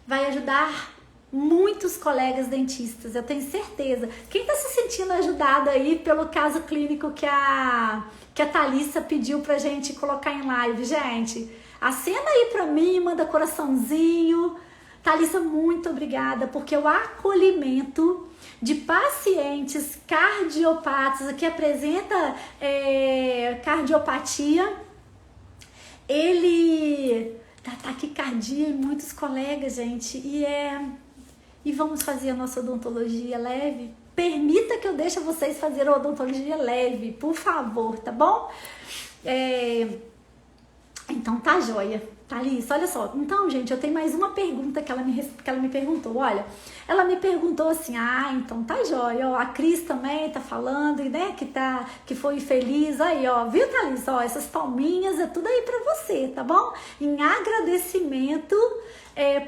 vai ajudar muitos colegas dentistas, eu tenho certeza. Quem está se sentindo ajudado aí pelo caso clínico que a Thalissa pediu pra gente colocar em live, gente? Acena aí pra mim, manda coraçãozinho. Thalissa, muito obrigada, porque o acolhimento de pacientes cardiopatas que apresenta cardiopatia, ele dá taquicardia em muitos colegas, gente, e vamos fazer a nossa odontologia leve. Permita que eu deixe vocês fazerem a odontologia leve, por favor, tá bom? Então tá joia. Thalissa, olha só. Então, gente, eu tenho mais uma pergunta que ela me perguntou. Olha, ela me perguntou assim, então tá joia. Ó, a Cris também tá falando, né, que foi feliz. Aí, ó, viu, Thalissa? Ó, essas palminhas é tudo aí pra você, tá bom? Em agradecimento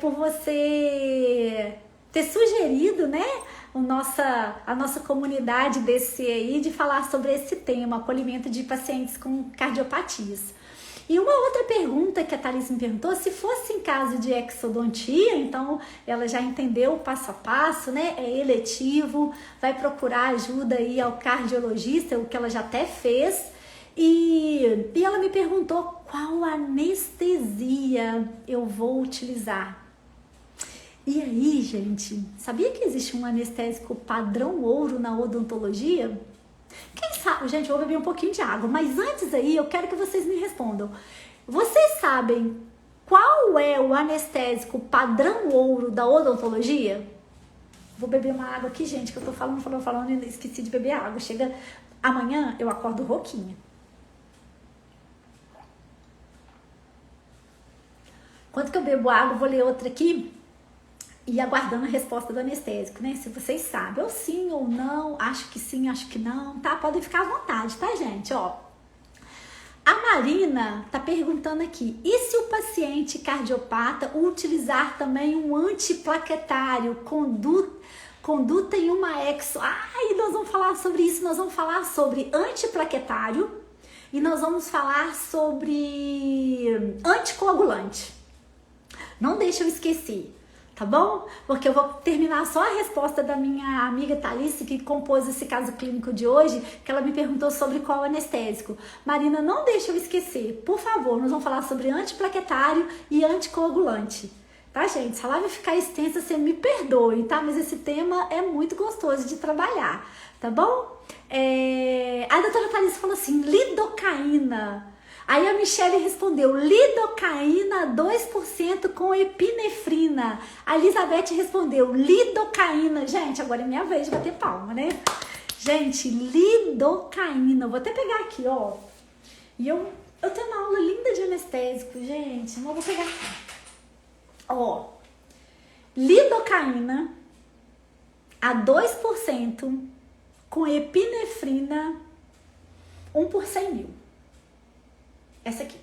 por você ter sugerido, né, a nossa comunidade desse aí, de falar sobre esse tema, acolhimento de pacientes com cardiopatias. E uma outra pergunta que a Thalissa me perguntou, se fosse em caso de exodontia, então ela já entendeu o passo a passo, né? É eletivo, vai procurar ajuda aí ao cardiologista, o que ela já até fez. E ela me perguntou qual anestesia eu vou utilizar. E aí, gente, sabia que existe um anestésico padrão ouro na odontologia? Quem sabe, gente, eu vou beber um pouquinho de água, mas antes aí eu quero que vocês me respondam. Vocês sabem qual é o anestésico padrão ouro da odontologia? Vou beber uma água aqui, gente, que eu tô falando e esqueci de beber água. Chega amanhã, eu acordo rouquinha. Enquanto que eu bebo água, vou ler outra aqui. E aguardando a resposta do anestésico, né? Se vocês sabem, ou sim ou não, acho que sim, acho que não, tá? Podem ficar à vontade, tá, gente? Ó, a Marina tá perguntando aqui, e se o paciente cardiopata utilizar também um antiplaquetário, conduta em uma exo? Nós vamos falar sobre isso, nós vamos falar sobre antiplaquetário e nós vamos falar sobre anticoagulante. Não deixa eu esquecer. Tá bom? Porque eu vou terminar só a resposta da minha amiga Thalissa, que compôs esse caso clínico de hoje, que ela me perguntou sobre qual anestésico. Marina, não deixa eu esquecer, por favor, nós vamos falar sobre antiplaquetário e anticoagulante. Tá, gente? Se a live ficar extensa, você me perdoe, tá? Mas esse tema é muito gostoso de trabalhar, tá bom? A doutora Thalissa falou assim, lidocaína. Aí a Michelle respondeu, lidocaína 2% com epinefrina. A Elizabeth respondeu, lidocaína. Gente, agora é minha vez de bater palma, né? Gente, lidocaína. Vou até pegar aqui, ó. E eu tenho uma aula linda de anestésico, gente. Mas vou pegar aqui. Ó, lidocaína a 2% com epinefrina 1 por 100 mil. Essa aqui,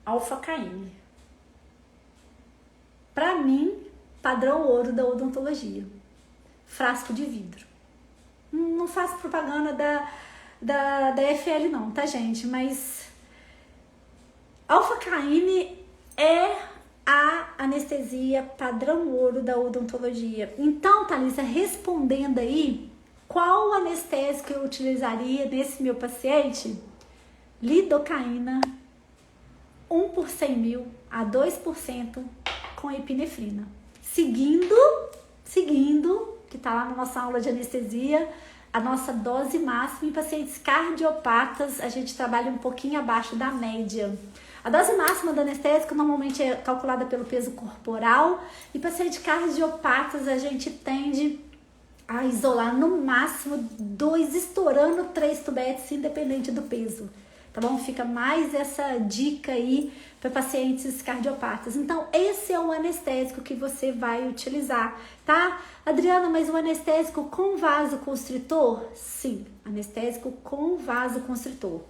alfacaína. Pra mim, padrão ouro da odontologia. Frasco de vidro. Não faço propaganda da FL não, tá, gente? Mas alfacaína é a anestesia padrão ouro da odontologia. Então, Thalissa, respondendo aí, qual anestésico eu utilizaria nesse meu paciente? Lidocaína 1 por 100 mil a 2% com epinefrina. Seguindo, que tá lá na nossa aula de anestesia, a nossa dose máxima em pacientes cardiopatas, a gente trabalha um pouquinho abaixo da média. A dose máxima do anestésico normalmente é calculada pelo peso corporal e pacientes cardiopatas a gente tende a isolar no máximo 2, estourando 3 tubetes, independente do peso. Tá bom? Fica mais essa dica aí para pacientes cardiopatas. Então, esse é o anestésico que você vai utilizar, tá? Adriana, mas o anestésico com vasoconstritor? Sim, anestésico com vasoconstritor.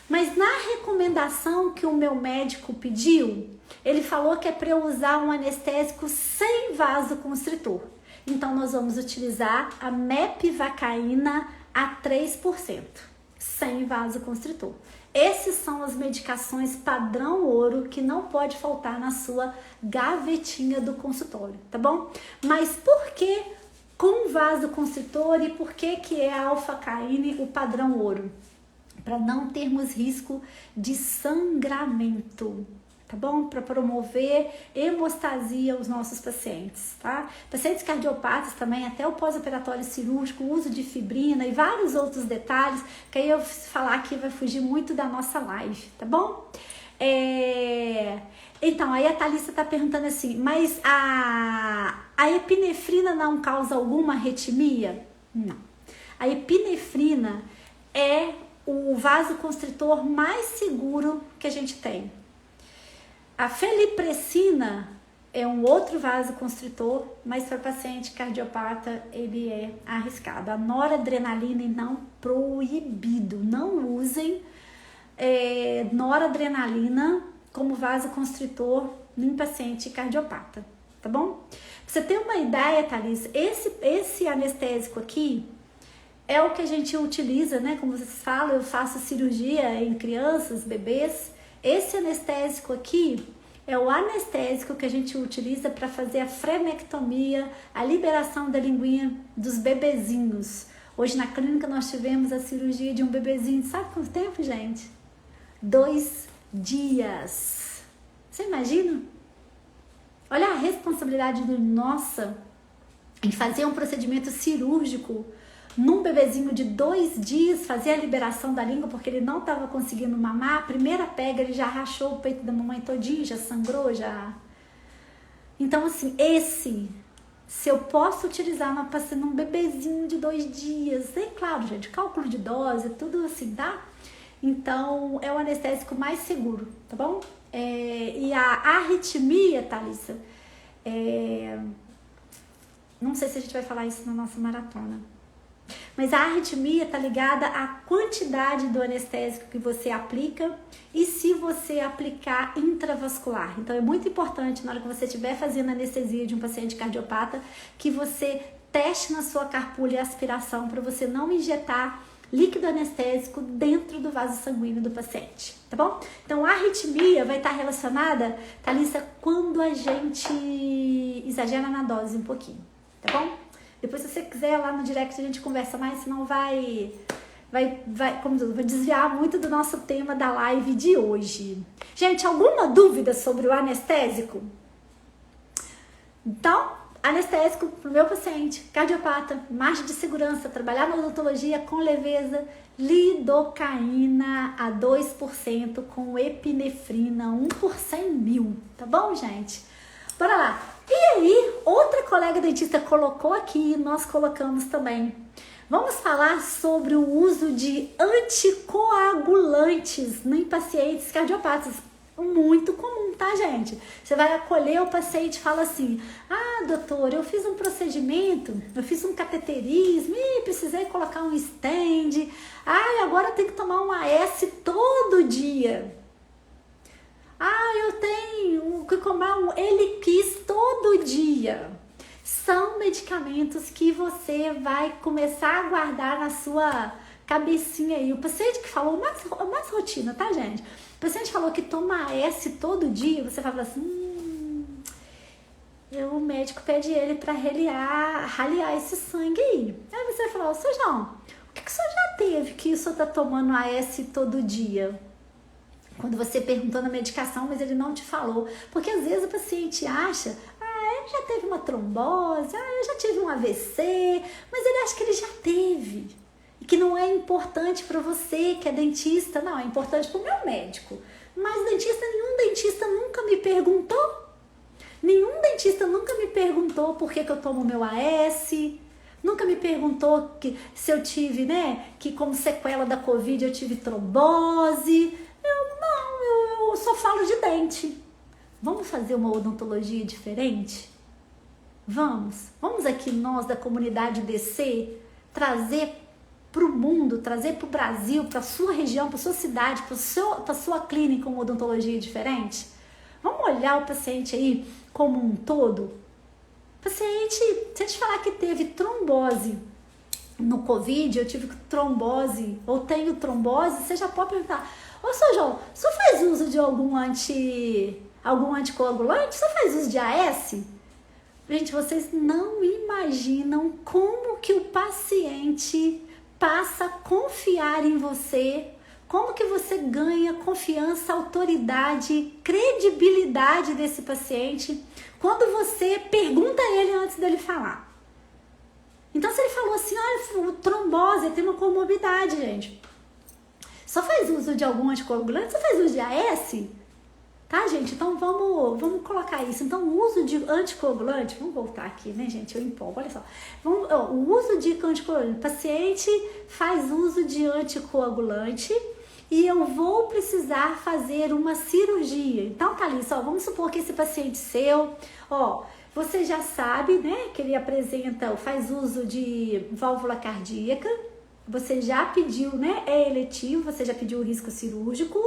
Mas na recomendação que o meu médico pediu, ele falou que é para eu usar um anestésico sem vasoconstritor. Então, nós vamos utilizar a mepivacaína a 3%, sem vasoconstritor. Essas são as medicações padrão ouro que não pode faltar na sua gavetinha do consultório, tá bom? Mas por que com vasoconstritor e por que é a alfacaine o padrão ouro? Para não termos risco de sangramento, tá bom? Para promover hemostasia aos nossos pacientes, tá? Pacientes cardiopatas também, até o pós-operatório cirúrgico, uso de fibrina e vários outros detalhes, que aí eu falar aqui vai fugir muito da nossa live, tá bom? Então, aí a Thalissa tá perguntando assim, mas a epinefrina não causa alguma arritmia? Não. A epinefrina é o vasoconstritor mais seguro que a gente tem. A felipressina é um outro vasoconstritor, mas para paciente cardiopata ele é arriscado. A noradrenalina não, proibido. Não usem noradrenalina como vasoconstritor em paciente cardiopata, tá bom? Pra você ter uma ideia, Thalissa, esse anestésico aqui é o que a gente utiliza, né? Como vocês falam, eu faço cirurgia em crianças, bebês. Esse anestésico aqui é o anestésico que a gente utiliza para fazer a fremectomia, a liberação da linguinha dos bebezinhos. Hoje na clínica nós tivemos a cirurgia de um bebezinho, sabe quanto tempo, gente? 2 dias. Você imagina? Olha a responsabilidade nossa em fazer um procedimento cirúrgico num bebezinho de 2 dias, fazer a liberação da língua porque ele não estava conseguindo mamar. A primeira pega ele já rachou o peito da mamãe todinho, já sangrou, já. Então assim, se eu posso utilizar num bebezinho de 2 dias, é claro, gente, cálculo de dose, tudo assim, tá? Então é o anestésico mais seguro, tá bom? E a arritmia, Thalissa, não sei se a gente vai falar isso na nossa maratona, mas a arritmia está ligada à quantidade do anestésico que você aplica e se você aplicar intravascular. Então é muito importante na hora que você estiver fazendo anestesia de um paciente cardiopata que você teste na sua carpulha a aspiração para você não injetar líquido anestésico dentro do vaso sanguíneo do paciente, tá bom? Então a arritmia vai estar relacionada, Thalissa, quando a gente exagera na dose um pouquinho, tá bom? Depois, se você quiser, lá no direct a gente conversa mais, senão vai desviar muito do nosso tema da live de hoje. Gente, alguma dúvida sobre o anestésico? Então, anestésico para o meu paciente, cardiopata, margem de segurança, trabalhar na odontologia com leveza, lidocaína a 2% com epinefrina 1 por 100 mil, tá bom, gente? Bora lá. E aí, outra colega dentista colocou aqui, nós colocamos também. Vamos falar sobre o uso de anticoagulantes em pacientes cardiopatas. Muito comum, tá, gente? Você vai acolher o paciente e fala assim: ah, doutor, eu fiz um procedimento, eu fiz um cateterismo e precisei colocar um stent. Ah, agora tem que tomar um AS todo dia. Ah, eu tenho que tomar um Eliquis todo dia. São medicamentos que você vai começar a guardar na sua cabecinha aí. O paciente que falou, mais rotina, tá, gente? O paciente falou que toma AS todo dia, você fala assim, o médico pede ele para raliar esse sangue aí. Aí você vai falar, seu João, o que o senhor já teve que o senhor tá tomando AS todo dia? Quando você perguntou na medicação, mas ele não te falou. Porque às vezes o paciente acha, ele já teve uma trombose, eu já tive um AVC, mas ele acha que ele já teve. E que não é importante para você, que é dentista, não, é importante para o meu médico. Mas nenhum dentista nunca me perguntou. Nenhum dentista nunca me perguntou por que eu tomo meu AS, nunca me perguntou se eu tive, que como sequela da Covid eu tive trombose. Eu só falo de dente. Vamos fazer uma odontologia diferente? Vamos aqui nós da comunidade DC trazer para o mundo, trazer para o Brasil, para a sua região, para a sua cidade, para a sua clínica uma odontologia diferente? Vamos olhar o paciente aí como um todo? Paciente, se a gente falar que teve trombose no Covid, eu tive trombose ou tenho trombose, você já pode perguntar, Ô, Sr. João, o senhor faz uso de algum anticoagulante? O senhor faz uso de AS? Gente, vocês não imaginam como que o paciente passa a confiar em você, como que você ganha confiança, autoridade, credibilidade desse paciente quando você pergunta a ele antes dele falar. Então, se ele falou assim, olha, trombose, tem uma comorbidade, gente. Só faz uso de algum anticoagulante? Só faz uso de AS? Tá, gente? Então, vamos colocar isso. Então, o uso de anticoagulante, vamos voltar aqui, né, gente? Eu empolgo, olha só. O uso de anticoagulante, o paciente faz uso de anticoagulante e eu vou precisar fazer uma cirurgia. Então, Thalissa, vamos supor que esse paciente seu, você já sabe, né, que ele faz uso de válvula cardíaca, você já pediu, né, é eletivo, você já pediu o risco cirúrgico,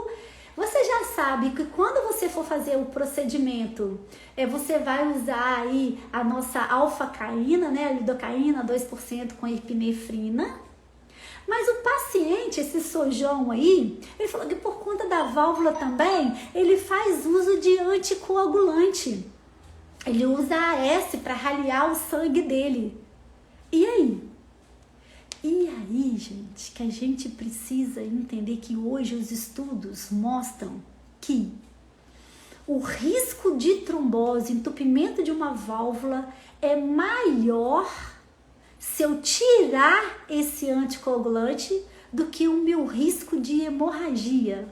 você já sabe que quando você for fazer o procedimento, você vai usar aí a nossa alfacaína, né, a lidocaína 2% com epinefrina. Mas o paciente, esse sojão aí, ele falou que por conta da válvula também, ele faz uso de anticoagulante. Ele usa AS para raliar o sangue dele. E aí? E aí, gente, que a gente precisa entender que hoje os estudos mostram que o risco de trombose, entupimento de uma válvula é maior se eu tirar esse anticoagulante do que o meu risco de hemorragia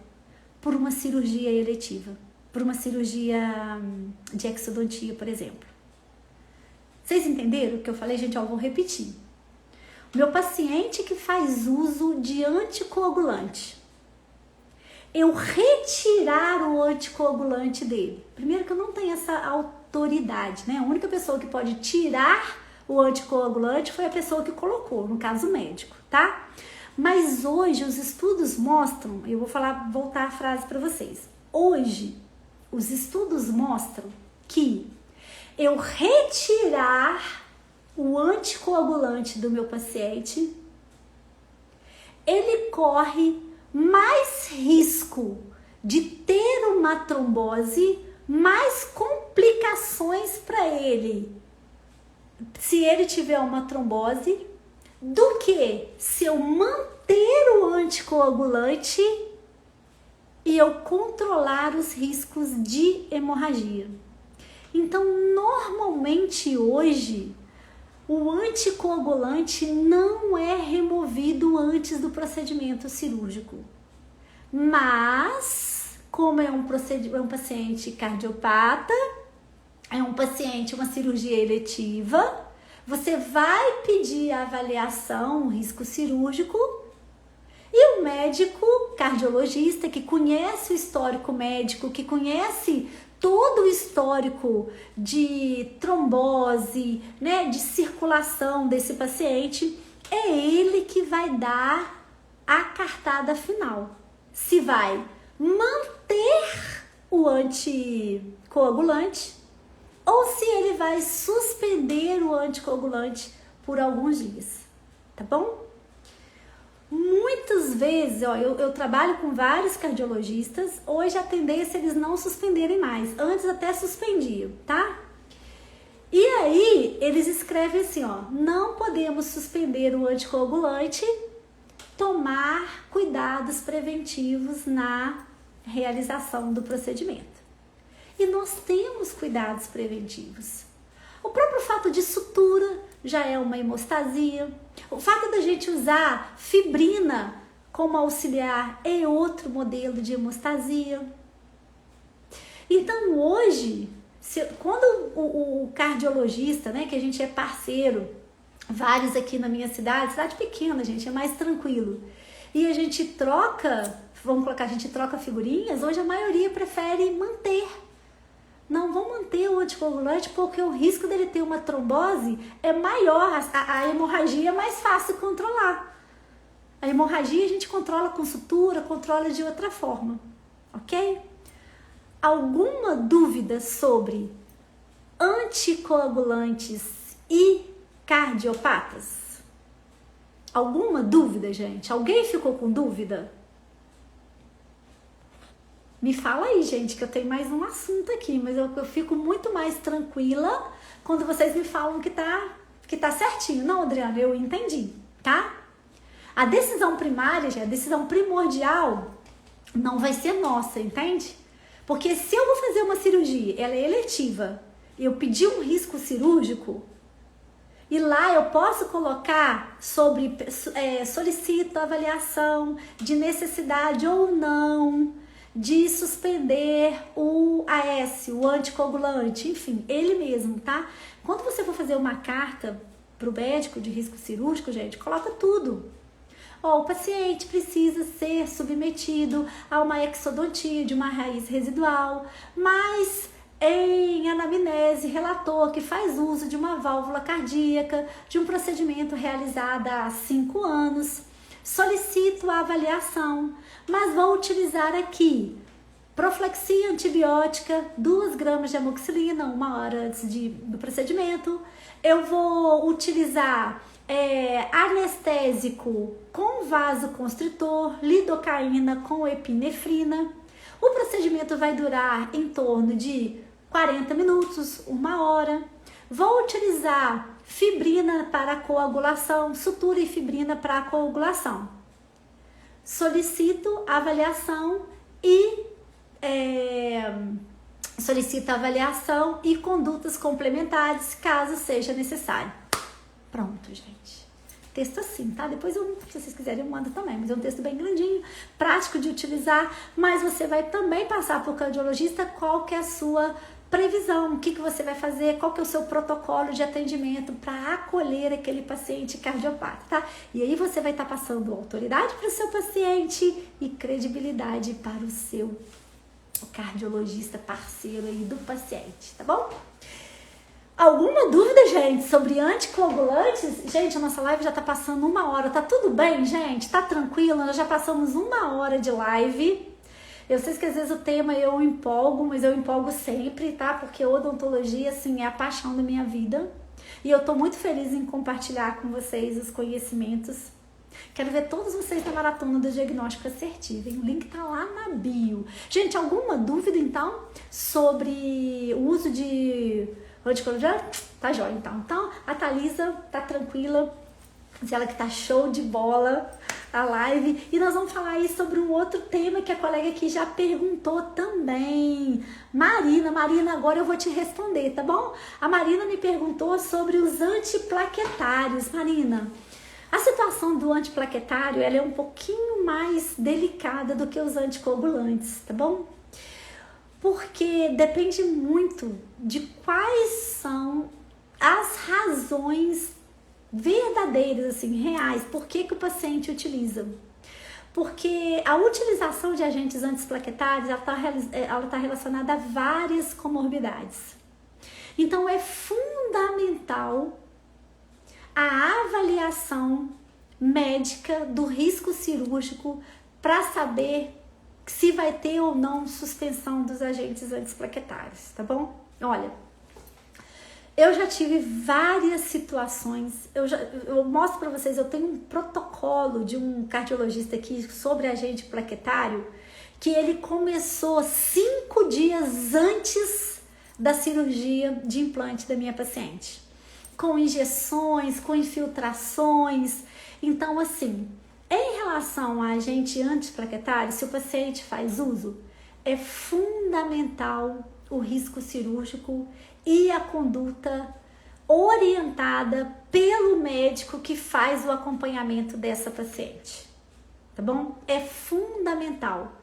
por uma cirurgia eletiva, por uma cirurgia de exodontia, por exemplo. Vocês entenderam o que eu falei, gente? Eu vou repetir. Meu paciente que faz uso de anticoagulante, eu retirar o anticoagulante dele. Primeiro que eu não tenho essa autoridade, né? A única pessoa que pode tirar o anticoagulante foi a pessoa que colocou, no caso médico, tá? Mas hoje os estudos mostram, eu vou voltar a frase para vocês. Hoje os estudos mostram que eu retirar o anticoagulante do meu paciente, ele corre mais risco de ter uma trombose, mais complicações para ele, se ele tiver uma trombose, do que se eu manter o anticoagulante e eu controlar os riscos de hemorragia. Então, normalmente hoje, o anticoagulante não é removido antes do procedimento cirúrgico. Mas, como é um paciente cardiopata, é um paciente, uma cirurgia eletiva, você vai pedir a avaliação, o risco cirúrgico, e o médico cardiologista que conhece o histórico médico, que conhece todo o histórico de trombose, né, de circulação desse paciente, é ele que vai dar a cartada final. Se vai manter o anticoagulante ou se ele vai suspender o anticoagulante por alguns dias, tá bom? Muitas vezes, eu trabalho com vários cardiologistas, hoje a tendência é eles não suspenderem mais, antes até suspendiam, tá? E aí, eles escrevem assim, não podemos suspender o anticoagulante, tomar cuidados preventivos na realização do procedimento. E nós temos cuidados preventivos. O próprio fato de sutura já é uma hemostasia. O fato da gente usar fibrina como auxiliar é outro modelo de hemostasia. Então hoje, quando o cardiologista, né, que a gente é parceiro, vários aqui na minha cidade pequena, gente, é mais tranquilo, e a gente troca, a gente troca figurinhas, hoje a maioria prefere manter. Não, vão manter o anticoagulante porque o risco dele ter uma trombose é maior, a hemorragia é mais fácil controlar. A hemorragia a gente controla com sutura, controla de outra forma, ok? Alguma dúvida sobre anticoagulantes e cardiopatas? Alguma dúvida, gente? Alguém ficou com dúvida? Me fala aí, gente, que eu tenho mais um assunto aqui, mas eu fico muito mais tranquila quando vocês me falam que tá certinho. Não, Adriana, eu entendi, tá? A decisão primária, a decisão primordial não vai ser nossa, entende? Porque se eu vou fazer uma cirurgia, ela é eletiva, eu pedi um risco cirúrgico, e lá eu posso colocar solicito avaliação de necessidade ou não de suspender o AS, o anticoagulante, enfim, ele mesmo, tá? Quando você for fazer uma carta pro médico de risco cirúrgico, gente, coloca tudo. O paciente precisa ser submetido a uma exodontia de uma raiz residual, mas em anamnese relatou que faz uso de uma válvula cardíaca, de um procedimento realizado há 5 anos. Solicito a avaliação, mas vou utilizar aqui profilaxia antibiótica, 2 gramas de amoxicilina, 1 hora antes do procedimento. Eu vou utilizar anestésico com vasoconstritor, lidocaína com epinefrina. O procedimento vai durar em torno de 40 minutos, 1 hora. Vou utilizar fibrina para coagulação, sutura e fibrina para coagulação. Solicito avaliação e condutas complementares, caso seja necessário. Pronto, gente. Texto assim, tá? Depois, se vocês quiserem, eu mando também. Mas é um texto bem grandinho, prático de utilizar. Mas você vai também passar para o cardiologista qual que é a sua previsão, o que você vai fazer, qual que é o seu protocolo de atendimento para acolher aquele paciente cardiopata, tá? E aí você vai estar passando autoridade para o seu paciente e credibilidade para o seu cardiologista parceiro aí do paciente, tá bom? Alguma dúvida, gente, sobre anticoagulantes? Gente, a nossa live já tá passando 1 hora, tá tudo bem, gente? Tá tranquilo? Nós já passamos 1 hora de live. Eu sei que às vezes o tema eu empolgo, mas eu empolgo sempre, tá? Porque odontologia, assim, é a paixão da minha vida. E eu tô muito feliz em compartilhar com vocês os conhecimentos. Quero ver todos vocês na maratona do diagnóstico assertivo, hein? O link tá lá na bio. Gente, alguma dúvida, então, sobre o uso de anticoagulante? Tá jóia, então. Então, a Thalisa tá tranquila. Ela que tá show de bola a live. E nós vamos falar aí sobre um outro tema que a colega aqui já perguntou também. Marina, agora eu vou te responder, tá bom? A Marina me perguntou sobre os antiplaquetários. Marina, a situação do antiplaquetário, ela é um pouquinho mais delicada do que os anticoagulantes, tá bom? Porque depende muito de quais são as razões verdadeiras, assim, reais, por que o paciente utiliza. Porque a utilização de agentes antiplaquetários, ela tá relacionada a várias comorbidades. Então, é fundamental a avaliação médica do risco cirúrgico para saber se vai ter ou não suspensão dos agentes antiplaquetários, tá bom? Olha, eu já tive várias situações, eu mostro para vocês, eu tenho um protocolo de um cardiologista aqui sobre agente plaquetário, que ele começou 5 dias antes da cirurgia de implante da minha paciente. Com injeções, com infiltrações. Então, assim, em relação a agente antiplaquetário, se o paciente faz uso, é fundamental o risco cirúrgico e a conduta orientada pelo médico que faz o acompanhamento dessa paciente, tá bom? É fundamental.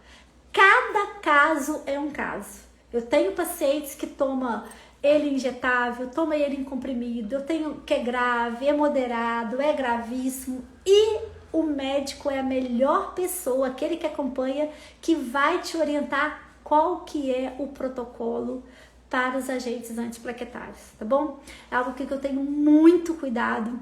Cada caso é um caso. Eu tenho pacientes que tomam ele injetável, toma ele em comprimido, eu tenho que é grave, é moderado, é gravíssimo, e o médico é a melhor pessoa, aquele que acompanha, que vai te orientar qual que é o protocolo para os agentes antiplaquetários, tá bom? É algo que eu tenho muito cuidado.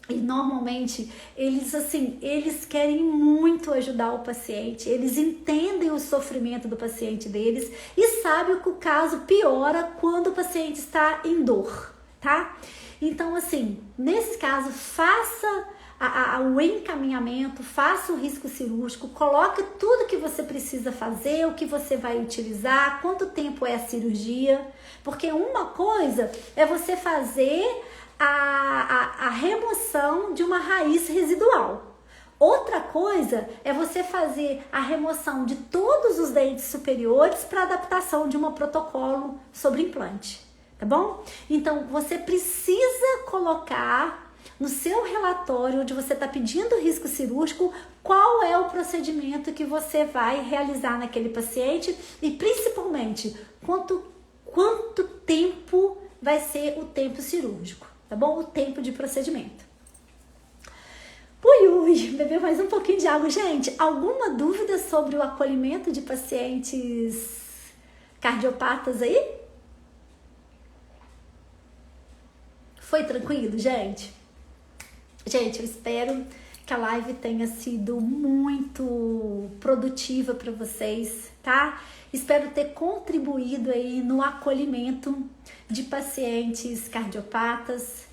E normalmente eles querem muito ajudar o paciente, eles entendem o sofrimento do paciente deles e sabem que o caso piora quando o paciente está em dor, tá? Então, assim, nesse caso, faça o encaminhamento, faça o risco cirúrgico, coloque tudo que você precisa fazer, o que você vai utilizar, quanto tempo é a cirurgia, porque uma coisa é você fazer a remoção de uma raiz residual. Outra coisa é você fazer a remoção de todos os dentes superiores para adaptação de um protocolo sobre implante, tá bom? Então, você precisa colocar no seu relatório, onde você está pedindo risco cirúrgico, qual é o procedimento que você vai realizar naquele paciente e, principalmente, quanto tempo vai ser o tempo cirúrgico, tá bom? O tempo de procedimento. Bebeu mais um pouquinho de água. Gente, alguma dúvida sobre o acolhimento de pacientes cardiopatas aí? Foi tranquilo, gente? Gente, eu espero que a live tenha sido muito produtiva para vocês, tá? Espero ter contribuído aí no acolhimento de pacientes cardiopatas.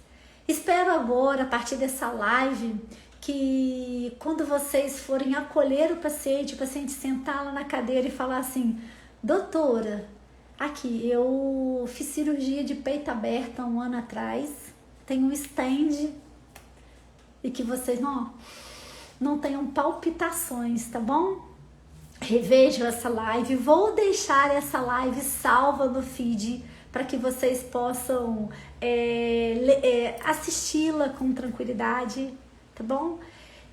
Espero agora, a partir dessa live, que quando vocês forem acolher o paciente sentar lá na cadeira e falar assim: doutora, aqui, eu fiz cirurgia de peito aberto há um ano atrás, tenho um stand, e que vocês não tenham palpitações, tá bom? Revejam essa live, vou deixar essa live salva no feed para que vocês possam assisti-la com tranquilidade, tá bom?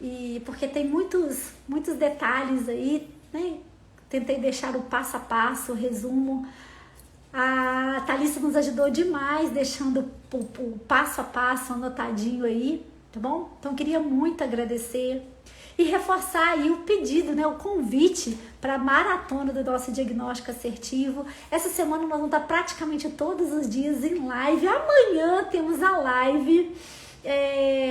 E porque tem muitos detalhes aí, né? Tentei deixar o passo a passo, o resumo. A Thalissa nos ajudou demais, deixando o passo a passo anotadinho aí, tá bom? Então, queria muito agradecer e reforçar aí o pedido, né? O convite para a maratona do nosso diagnóstico assertivo. Essa semana nós vamos estar praticamente todos os dias em live. Amanhã temos a live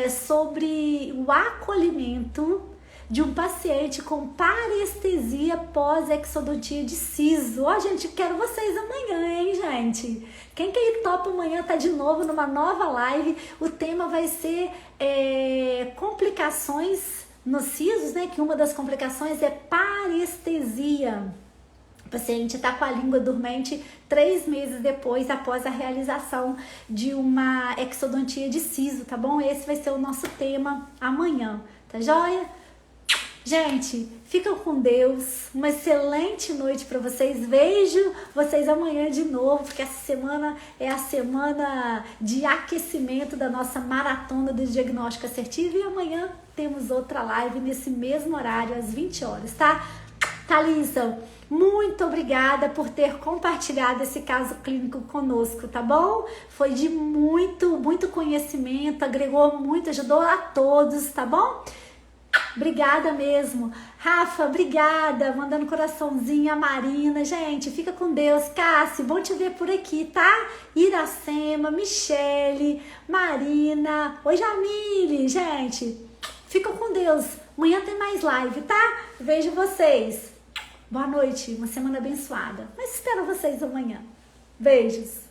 sobre o acolhimento de um paciente com parestesia pós-exodontia de siso. Ó, gente, quero vocês amanhã, hein, gente? Quem que aí topa amanhã tá de novo numa nova live. O tema vai ser complicações nos sisos, né? Que uma das complicações é parestesia. O paciente está com a língua dormente 3 meses depois, após a realização de uma exodontia de siso, tá bom? Esse vai ser o nosso tema amanhã, tá joia? Gente, ficam com Deus, uma excelente noite para vocês, vejo vocês amanhã de novo, porque essa semana é a semana de aquecimento da nossa maratona do diagnóstico assertivo e amanhã temos outra live nesse mesmo horário, às 20 horas, tá? Thalissa, muito obrigada por ter compartilhado esse caso clínico conosco, tá bom? Foi de muito conhecimento, agregou muito, ajudou a todos, tá bom? Obrigada mesmo. Rafa, obrigada. Mandando coraçãozinho. A Marina. Gente, fica com Deus. Cassi, bom te ver por aqui, tá? Iracema, Michele, Marina. Oi, Jamile. Gente, fica com Deus. Amanhã tem mais live, tá? Vejo vocês. Boa noite. Uma semana abençoada. Mas espero vocês amanhã. Beijos.